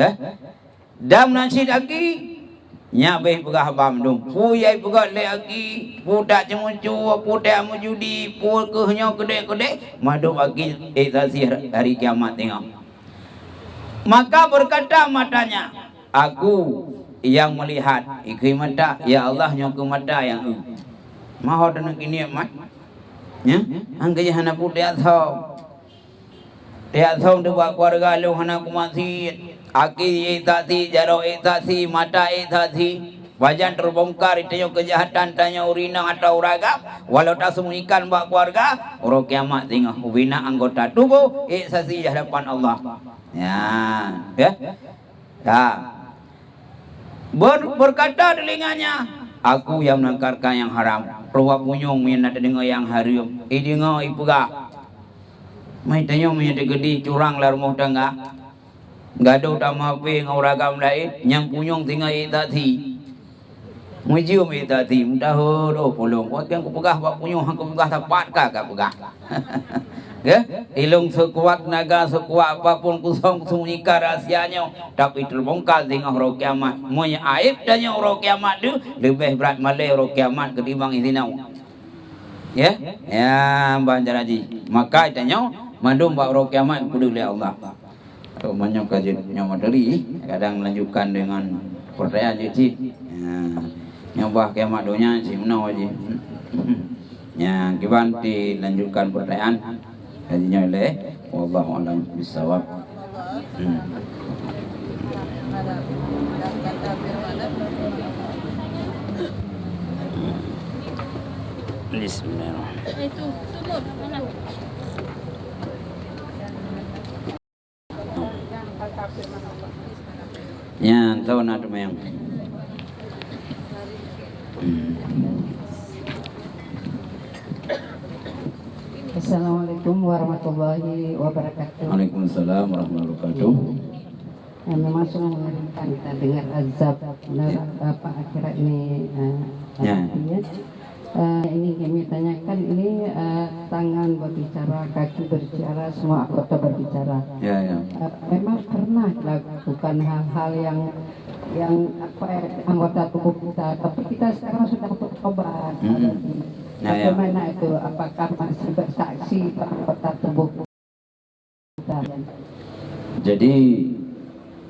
Dam nasi lagi. Nya be buka apa mendum. Puyai buka le lagi. Pudak cemucu, pudak mujudi, pul kehnya gede-gede. Madu bagi etasi hari kiamat tengok. Maka berkata matanya, aku yang melihat ikhi mata ya Allah nyoku mata yang maho dan kini mat ya angge hana putia thau tu buat keluarga lu hana kumasi aki etasi jaro etasi mata etasi Wajan terbongkar itu kejahatan tanya urina atau ragam. Walau tak sembunyikan bak keluarga, orang kiamat tengok ubina anggota tubuh saksi di hadapan Allah. Ya, ya. Ya. Berkata telinganya, aku yang menangkarkan yang haram. Perwak punyung minat dengar yang haram. Dengar ibu gak. Mai tanya minat gede curang lah rumah tangga. Gak ada utama apa yang ragam lain. Yang punyung tinggal tadi. Mujium tadi. Mudah oh polong. Kuat yang kupegah bak punyung aku pegah tepat kah pegah. Ya, ilung sekuat naga sekuat apapun kusong sembunyikan rahasianya, tapi terbongkar dengan orang kiamat. Monya aib tanya orang kiamat tu lebih berat malai orang kiamat ketimbang izinau. Ya, ya banjar haji. Maka tanya mandum bak orang kiamat kudu oleh Allah. Tu banyak kajiannya materi, kadang melanjutkan dengan pertanyaan je. Ya, nyobah kiamat dunia si menau haji. Ya, kibanti lanjutkan pertanyaan. Hadinya oleh wallahu alam bisawab. Bismillahirrahmanirrahim. Itu sumur mana? Ya, tahu nak yang. Assalamualaikum warahmatullahi wabarakatuh. Waalaikumsalam warahmatullahi wabarakatuh. Memang sudah mengirimkan kita dengar azab apa akhirat ini. Ya. Ini kami tanyakan ini tangan berbicara, kaki berbicara, semua anggota berbicara. Ya, ya. Memang pernah dilakukan hal-hal yang anggota tubuh kita, tapi kita sekarang sudah bertobat. Nah, ya. Bagaimana itu? Apakah masih bersaksi anggota tubuh kita? Jadi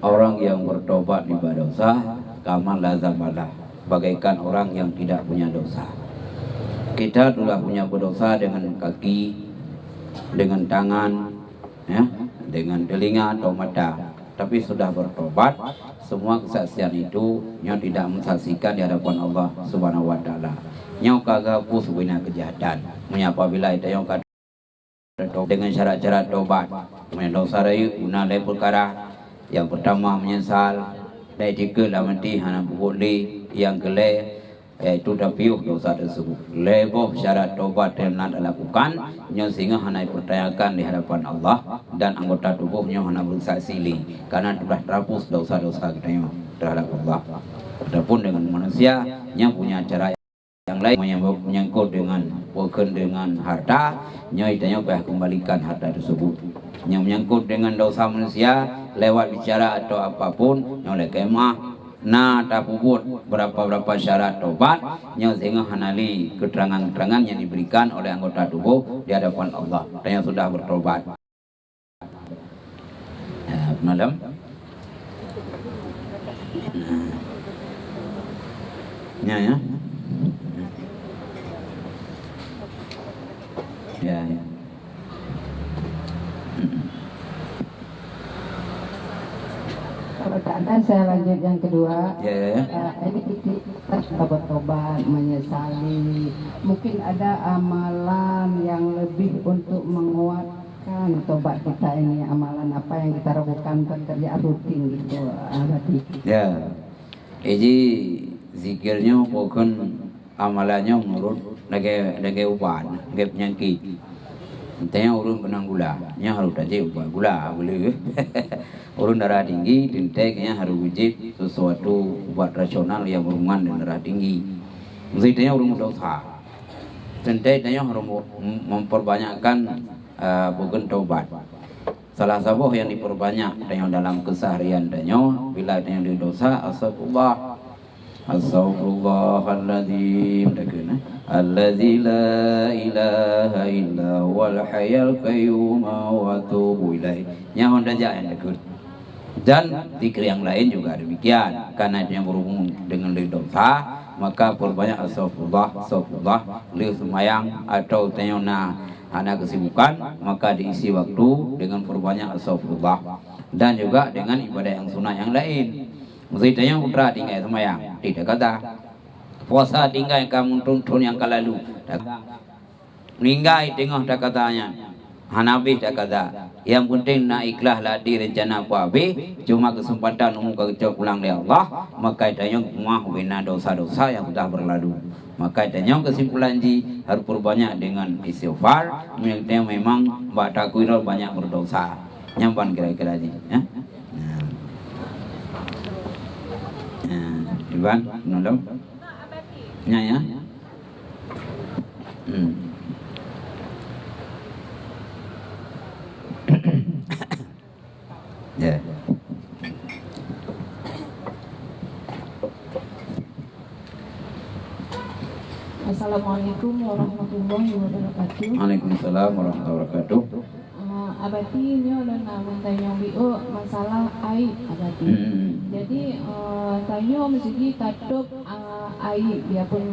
orang yang bertobat di dosa kamal lazamalah, bagaikan orang yang tidak punya dosa. Kita telah punya berdosa dengan kaki, dengan tangan, ya, dengan telinga atau mata. Tapi sudah bertobat, semua kesaksian itu yang tidak mensaksikan di hadapan Allah Subhanahu wa taala. Yang kagak pus bina kejahatan. Apabila itu yang dengan syarat-syarat tobat, dosa rayu guna lain perkara. Yang pertama menyesal, dan tiga lah mati hana boleh. Yang kelai yaitu dapiuh dosa tersebut. Leboh syarat tobat yang nak lakukan, yang sehingga hana dipertanyakan di hadapan Allah dan anggota tubuhnya hana bersaksi li, karena sudah terhapus dosa-dosa kita terhadap Allah. Adapun dengan manusia yang punya cara yang lain menyangkut dengan harta, nyaitanya boleh kembalikan harta tersebut. Yang menyangkut dengan dosa manusia lewat bicara atau apapun, yang oleh kemah tak puput berapa syarat tobat yang sehingga hanali keterangan-keterangan yang diberikan oleh anggota tubuh di hadapan Allah dan yang sudah bertobat. Malam. Ya, ya. Ya, ya. Kalau tak ada, saya lanjut yang kedua. Ya. Ini kita sudah bertobat, menyesali. Mungkin ada amalan yang lebih untuk menguatkan tobat kita ini. Amalan apa yang kita lakukan pekerjaan rutin gitu. Ya. Jadi zikirnya bukan amalannya menurut lagi uban, lagi penyakit. Tanya urun benang gula, nya harus aja ubah gula boleh. Urun darah tinggi, tinteknya harus wajib sesuatu buat rasional yang berhubungan dengan darah tinggi. Mestinya urun dosa. Tinteknya harus memperbanyakkan bukan taubat. Salah satu yang diperbanyak tanya dalam keseharian tanya bila tanya di dosa astagfirullah. Astaghfirullahaladzim alladzi la ilaha illa wal hayyul qayyum wa atubu ilaih. Yang honda yang dekat. Dan zikir yang lain juga demikian, karena yang berhubung dengan dosa maka perbanyak astagfirullah li semayang atau tanyona anak kesibukan maka diisi waktu dengan perbanyak astagfirullah, dan juga dengan ibadah yang sunnah yang lain. Mesti tanya putra tinggal semayang. Tidak kata. Puasa tinggal kamu tuntun yang kalalu. Meninggal tengok dah katanya. Hanabi dah kata. Yang penting nak ikhlas lah di rencana apa habis. Cuma kesempatan umum kerja pulang dari Allah. Maka tanya maaf bina dosa-dosa yang sudah berlalu. Maka tanya kesimpulan ji harus perbanyak dengan istighfar. Memang mbak takwirul banyak berdosa. Nyampan kira-kira ji. Ya? Iban, nolong. Ya. Ya. Assalamualaikum warahmatullahi wabarakatuh. Waalaikumsalam warahmatullahi wabarakatuh. Abati ni orang nak tanya masalah aib abati. Jadi tanya mesti tatup aib biarpun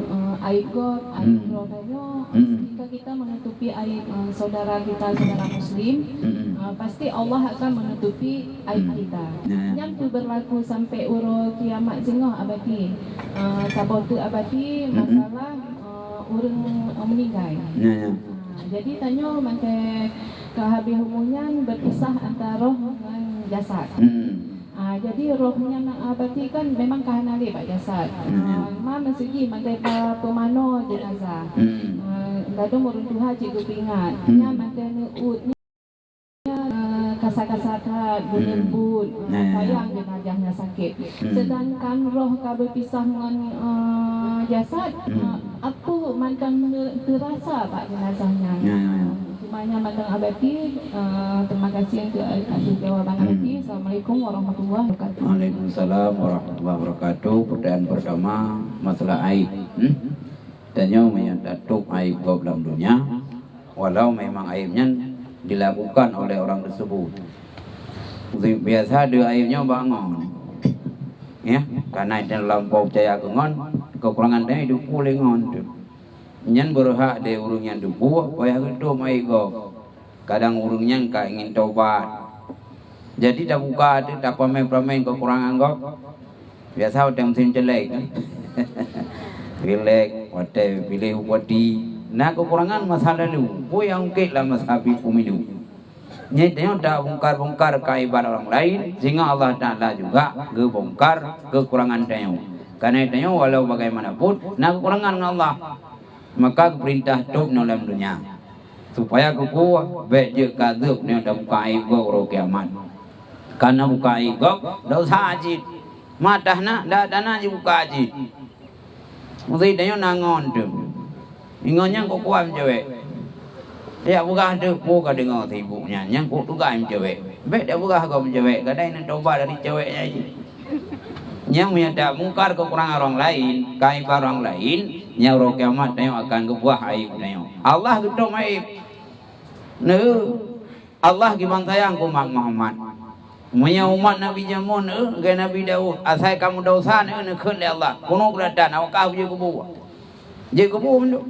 aib God, aib roh tanya jika kita menutupi aib saudara kita, saudara muslim, pasti Allah akan menutupi aib kita. Yang tu berlaku sampai urut kiamat singoh abati. Sabot tu abati masalah orang meninggal. Jadi tanya makai kehabis umumnya berpisah antara roh dengan jasad. Jadi rohnya nak abati kan memang kahanali pak jasad. Mana segi makai pemano jenazah. Gadung orang Tuhan cikgu ingat. Nya makai neutnya kasar-kasar bunyi-bunyi sayang jenazahnya sakit. Sedangkan roh ka berpisah dengan jasad, apa mantan terasa pak jenazahnya. Semuanya mantan abadi. Terima kasih untuk jawaban abadi. Assalamualaikum warahmatullahi wabarakatuh. Waalaikumsalam warahmatullahi wabarakatuh. Pertanyaan pertama masalah aib. Tanya menyatakan aib kau dalam dunia, walau memang aibnya dilakukan oleh orang tersebut. Biasa ada aibnya bangun. Ya, karena dalam lampau percaya kengon, kekurangan dia hidup pulih ngon. Nyan berhak dia urung yang dupu, payah itu mai go. Kadang urungnya ka ingin taubat. Jadi dah buka ada tak pamen-pamen kekurangan go. Biasa ada mesin jelek. Pilek, wate pilih wati. Nah kekurangan masa lalu, pun yang ketlah masa pemilu. Nyatanya dah bongkar-bongkar kaiban orang lain, sehingga Allah Taala juga gebongkar kekurangan dia. Karena itu walau bagaimanapun, nak kekurangan dengan Allah, maka perintah hidup dalam dunia supaya kuku baik je kaduk ni dah buka aib orang kiamat. Karena buka aib dosa ajit. Matahna dah dana je buka ajit. Mesti dia nangon tu. Ingatnya kau kuat cewek. Dia buka tu buka dengar sibuknya. Yang kau tugas cewek. Baik dia buka kau cewek. Kadang nak coba dari ceweknya aje. Yang menyadap mungkar kekurangan orang lain, kaib orang lain, yang roh kiamat dia akan kebuah aib dia. Allah gedom aib. Allah gimana sayang ku Muhammad. Punya umat Nabi Jamun, ke Nabi Daud. Asal kamu dosa ni khun le Allah. Kuno beratan awak kau je kubuh. Je kubuh menduk.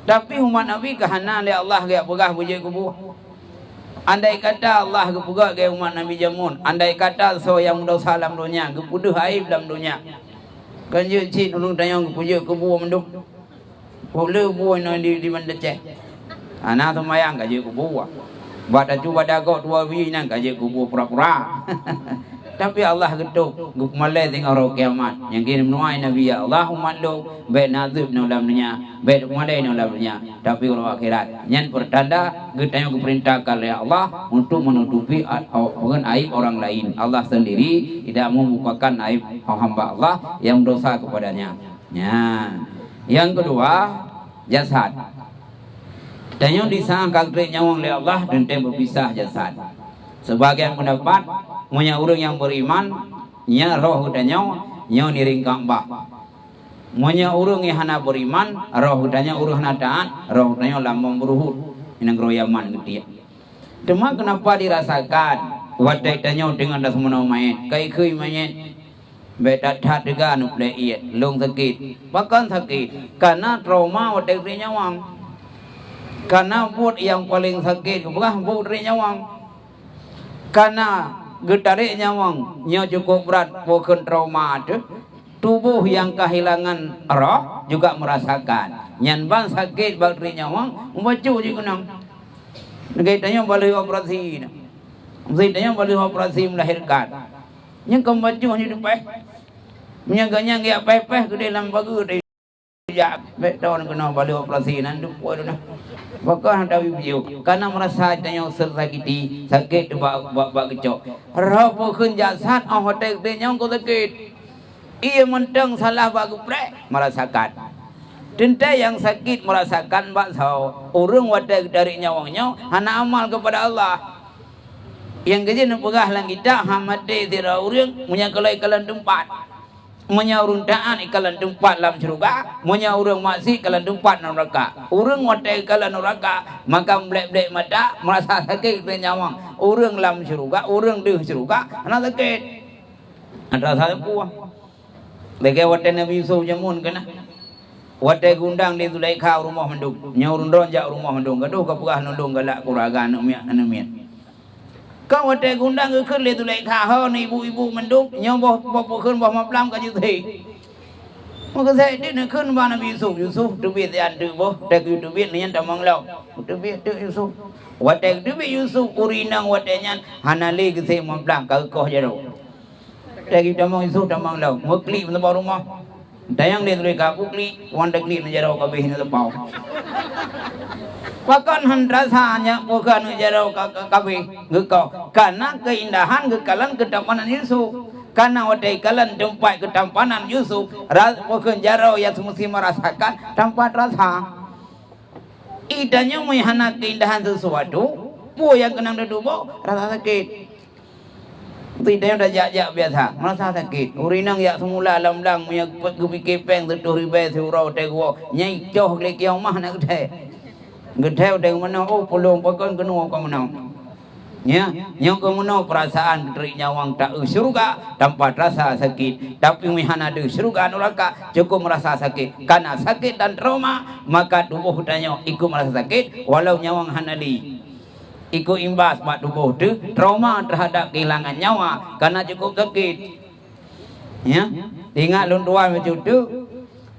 Tapi umat Nabi kahana le Allah ke pegah je kubuh. Andai kata Allah kepuga ke umat Nabi Jamun, andai kata so yang dosa dalam dunia, kepuduh aib dalam dunia. Kan je cik ulung tayang kepuja kubuh menduk. Boleh buat di mana cek. Anak semayang kaje kubuh. Buat cuba dago dua wi nang kaje kubuh pura-pura. Tapi Allah geduk gup malai tengok roh kiamat. Yang kini menuai Nabi ya Allahumma lu baik nazib dalam dunia, baik malai dalam dunia. Tapi kalau akhirat, yang pertanda kita yang diperintahkan oleh Allah untuk menutupi aib orang lain. Allah sendiri tidak membukakan aib hamba Allah yang dosa kepadanya. Ya. Yang kedua, jasad. Dan yang disangka nyawang oleh Allah dan dia berpisah jasad. Sebagian pendapat punya orang yang beriman, nya roh dan nyawa niringkang bah. Punya orang yang hana beriman, roh dan nyawa urang hana taat, roh dan nyawa lambang beruhut. Ini geroyaman gitu. Cuma kenapa dirasakan wadai dan nyawa dengan dah semua main, kai kui main. Beda tat juga anu pleit, lung sakit, bahkan sakit karena trauma wadai dan nyawa. Karena buat yang paling sakit, bukan buat dari nyawa. Karena getarik nyawang nyo cukup berat bukan trauma tu. Tubuh yang kehilangan roh juga merasakan. Nyan bang sakit bakteri nyawang membaca je kenang. Kaitannya boleh operasi. Kaitannya boleh operasi melahirkan. Yang kembaca ni depan. Menyaganya dia pepeh ke dalam bagu ya betul kena boleh operasi nan depan dah. Maka hendak video karena merasa tanya sakiti sakit bak kecok. Roh pun jasad hotel dia nyong ko sakit. Ia mentang salah bagu prek merasakan. Tenta yang sakit merasakan baksau. Orang wadah dari nyawangnya hana amal kepada Allah. Yang kerja nak pegah lang kita hamade tira orang punya kelai kalan tempat. Punya urang daan ikalan tempat dalam syurga, punya orang maksi kalan tempat neraka. Orang wadah kalan neraka maka blek-blek mata merasa sakit ke nyawang. Orang dalam syurga, orang di syurga hana sakit. Ada rasa puas. Lagi wadah Nabi Yusuf jamun kena. Wadah gundang di tulai kau rumah mendung. Nyaurun ronjak rumah mendung. Gaduh kapugah nundung galak kuragan anak-anak. Kau wadah gundang ke di tulai kau ni ibu-ibu mendung. Nyaur boh kun boh maplam ka juthi. Maka saya dia nak kun ba Nabi Yusuf. Yusuf tu biat dia tu boh. Dak tu biat ni yang tamang lau. Tu biat tu Yusuf. Wadah tu biat Yusuf urinang wadahnya hanali ke saya maplam kau koh jero. Lagi tamang Yusuf tamang lau. Mukli tempat rumah. Dayang dia tulis kaku kli, wanda kli menjarau kabeh ni tepau. Pakan hendrasanya bukan menjarau kabeh gekau. Karena keindahan kekalan ketampanan Yusuf. Karena wadai kalan tempat ketampanan Yusuf, bukan jarau yang semesti merasakan tanpa rasa. Idanya menghana keindahan sesuatu, bu yang kenang duduk rasa sakit. Tidak yang dah jak-jak biasa, merasa sakit. Urinang yak semula lam-lam punya kepikir peng tutuh ribai surau tegwa. Nyai coh lek yang mah nak gede. Gede udah mana oh pelong pakan kena ke mana. Ya, yang ke mana perasaan dari nyawang tak surga tanpa rasa sakit. Tapi mihana ada surga neraka cukup merasa sakit. Karena sakit dan trauma maka tubuh tanya ikut merasa sakit walau nyawang hanali. Ikut imbas mak tubuh tu trauma terhadap kehilangan nyawa karena cukup sakit. Ya, ingat lun dua macam tu.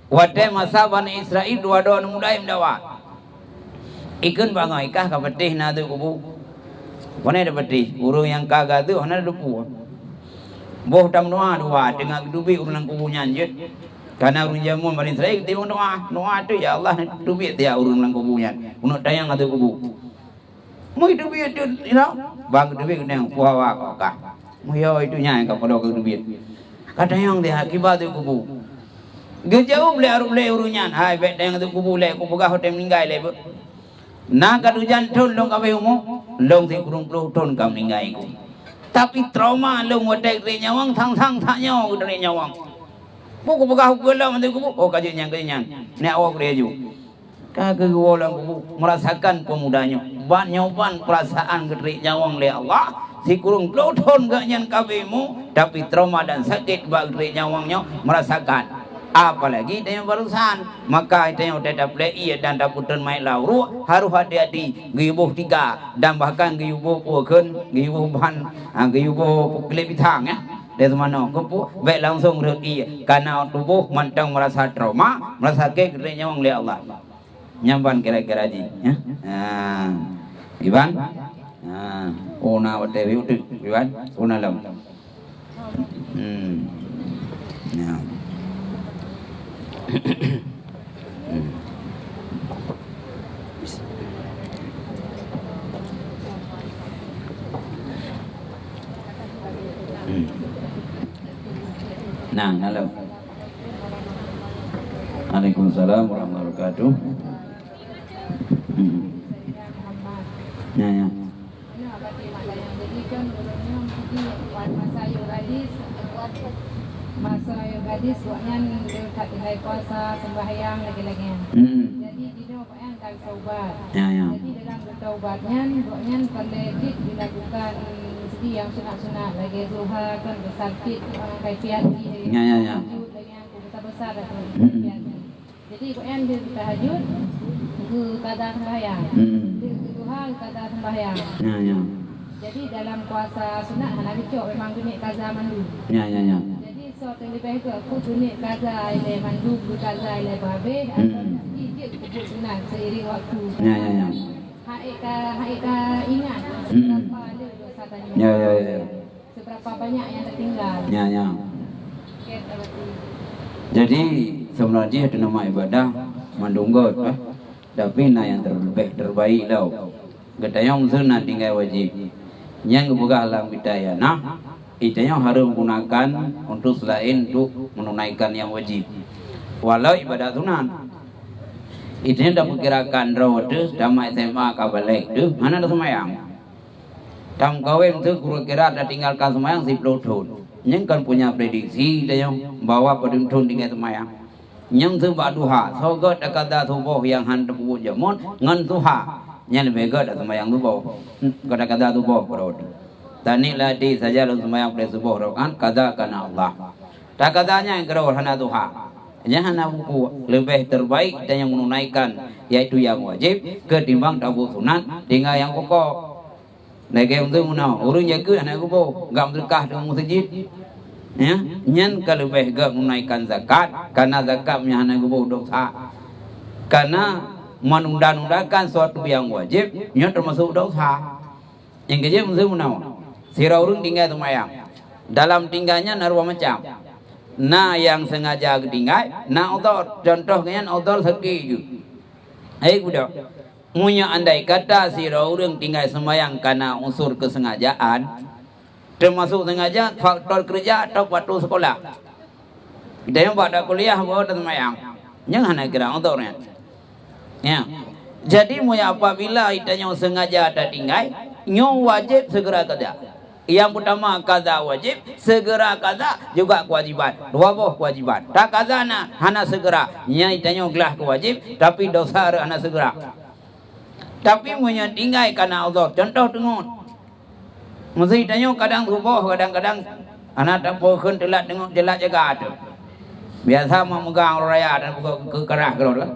Wadai masa Bani Israel dua-dua mulai mendawa. Ikun bangai kah ka petih na tu kubu. Mana ada petih? Urang yang kagak tu hana ada pu. Boh tam doa dua dengan dubi urang kubu nyanjut. Karena urang jamun Bani Israel timbang doa tu ya Allah dubi dia urang kubu nyan. Unut tayang atu kubu. Mau itu biar tu, bang itu biar kena kuawa kau. Mau itu nyai kau pada kau itu biar. Kata yang dia akibat itu kubu. Gejauh boleh arup boleh urunyan. Hai bet yang itu kubu boleh kubu kau hotel meninggal leh. Nak kadujan ton long kau beumo, long si kurung puluh ton kau meninggal itu. Tapi trauma long wadah dari nyawang sang tanya dari nyawang. Buku kau kulang itu kubu. Oh kajian. Ni awak reju. Kagak orang kubu merasakan pemudanya. Nyoban perasaan gede nyawang le Allah si kurung ploton gak nyan kabemu tapi trauma dan sakit bak gede nyawangnya merasakan apalagi dia barusan maka itu yang tetap le iya dan daputan mai lauru harus hati-hati giyubuh tiga dan bahkan giyubuh pukeun giyubuh ban giyubuh pukle bitang ya dari mana kupu baik langsung rek iya karena tubuh mantang merasa trauma merasa sakit gede nyawang le Allah nyamban kira-kira ji ya. Iban, ona wate viutu, Iban, ona lam. Ya. Nah, nalam. Waalaikumsalam warahmatullahi wabarakatuh. Ya. Masa ayo gadis buatnya dekat dengan puasa sembahyang lagi-lagi. Jadi dia buatnya tak taubat. Jadi dalam bertaubatnya buatnya pandai dilakukan sedih yang sunat-sunat lagi zuhur kan bersakit kaifiat ni. Ya. Besar atau jadi buatnya dia tahajud ke kadang sembahyang. Dia duha kadang sembahyang. Ya. Jadi dalam puasa sunat hana kecok memang gunik kaza mandu. Ya. Jadi so terlebih tu aku gunik kaza ile mandu, kaza ile babe atau dia kubur sunat seiring waktu. Ya. Haika ingat seberapa ada dosa tadi. Ya. Seberapa banyak yang tertinggal. Ya. Okey, berarti. Jadi sebenarnya itu nama ibadah mandunggot, tapi yang terbaik lau. Katanya sunat tinggal wajib. Yang buka alam bidaya. Nah, itu yang harus menggunakan untuk selain untuk menunaikan yang wajib. Walau ibadah sunat, itu yang dah perkirakan rawat tu, damai SMA kabalik tu, mana ada semayang. Tam kawin tu kira-kira ada tinggalkan semayang 10 tahun. Yang kan punya prediksi dia yang bawa peduntung tinggal semayang. Yang tu baduha, sogot kata tubuh yang hantu buat jamun ngan tuha. Yang lebih gede semayang tubuh, kata tubuh berod. Tani ladi saja lalu semayang pada subuh rokan kata karena Allah. Tak katanya yang kerau hana tuha. Jangan buku lebih terbaik dan yang menunaikan yaitu yang wajib ketimbang tabu sunat tinggal yang pokok. Lagi untuk mana urung jaga anak kubo, gam berkah dengan masjid. Ya, nyan kalau lebih gak menunaikan zakat karena zakat punya anak kubo dosa. Karena menunda-undakan suatu yang wajib, nyan termasuk dosa. Yang kecil mesti mana? Sira urung tinggal semayang. Dalam tinggalnya narwa macam. Nah yang sengaja tinggal, nah odor contohnya odor sekiju. Hei budak, munya andai kata sira urang tinggal semayang karena unsur kesengajaan, termasuk sengaja faktor kerja atau waktu sekolah. Kita yang pada kuliah bawa semayang, jangan nak kira odornya. Ya, jadi munya apabila kita yang sengaja ada tinggal, nyo wajib segera kerja. Yang pertama kaza wajib, segera kaza juga kewajiban. Dua buah kewajiban. Tak kaza hana segera. Nya itanya gelah kewajib, tapi dosa hana segera. Tapi punya tinggal karena Allah. Contoh tengok. Mesti itanya kadang subuh, kadang-kadang anak tak pohon telat tengok jelat jaga ada. Biasa memegang raya dan buka kekerah kalau lah.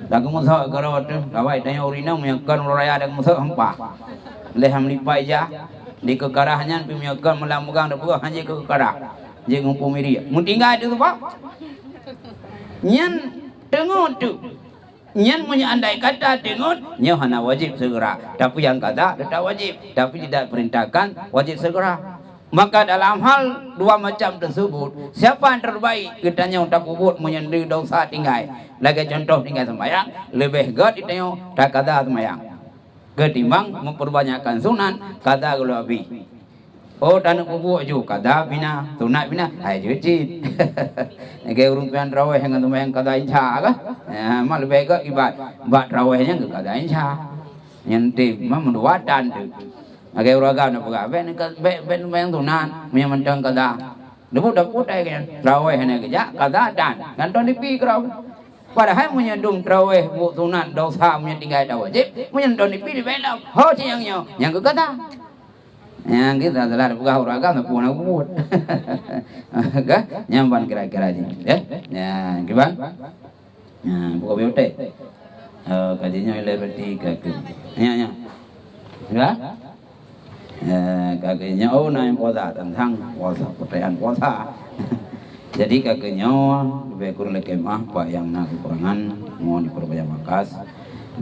Tak kemusak kalau tu, kawai itanya urina menyakan raya dan kemusak hempah. Leham lipai ja. Di kekarahnya pemiakan melampegang depa hanya ke kekarah je ngumpul miri mun tinggal itu pak nyan tengok tu nyan punya andai kata tengok nyo hana wajib segera tapi yang kata tidak wajib tapi tidak perintahkan wajib segera maka dalam hal dua macam tersebut siapa yang terbaik kitanya untuk kubur menyendiri dosa tinggal lagi contoh tinggal sembahyang lebih gad itanya tak kata sembahyang ketimbang memperbanyakkan sunat kata kalau habis. Oh tanah kubur ju kata bina sunat bina hai cuci. Kayak urumpian raweh yang tu yang kata insya kah? Mal lebih ke ibad bad rawehnya ke kata insya. Nyenti mah menduatan tu. Kayak uragam nak pegang ben yang sunat punya mentang kata. Debu dapur kan raweh yang kerja kata dan nganton dipi kerau. Padahal menyandung terawih buat sunat dosa punya tinggal dah wajib menyandung dipilih belak ho yang ke kata yang kita telah buka uragam tak pun aku buat kah nyamban kira-kira je ya gimana buka biote kajinya berarti kaki ya kakinya yang puasa tentang puasa perayaan puasa. Jadi kakeknya lebih kurang kemah Pak yang nak kekurangan mohon diperbanyak makas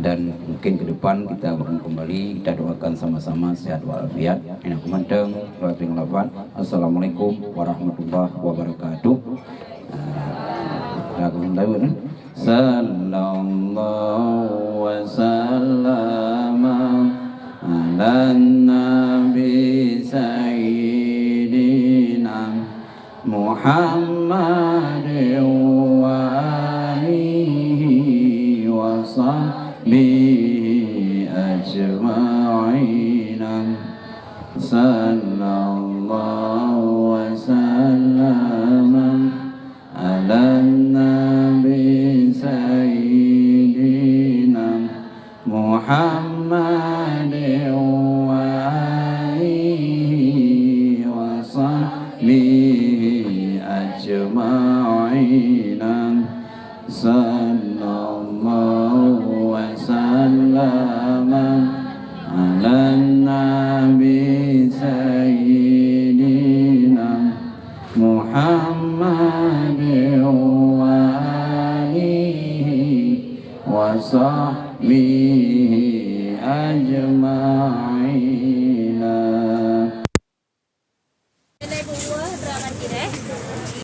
dan mungkin ke depan kita akan kembali kita doakan sama-sama sehat walafiat. Enak kumanteng doakan lapan. Assalamualaikum warahmatullahi wabarakatuh. Sallallahu wasallam ala nabi sayyidina Muhammad wa alihi wa sahbihi ajma'in. Sallallahu wa sallam ala nabi sayyidina Muhammad wa alihi wa sahbihi ajma'in. Sallallahu wa sallam ala ala nabi sayyidina Muhammad wa alihi wa sahbihi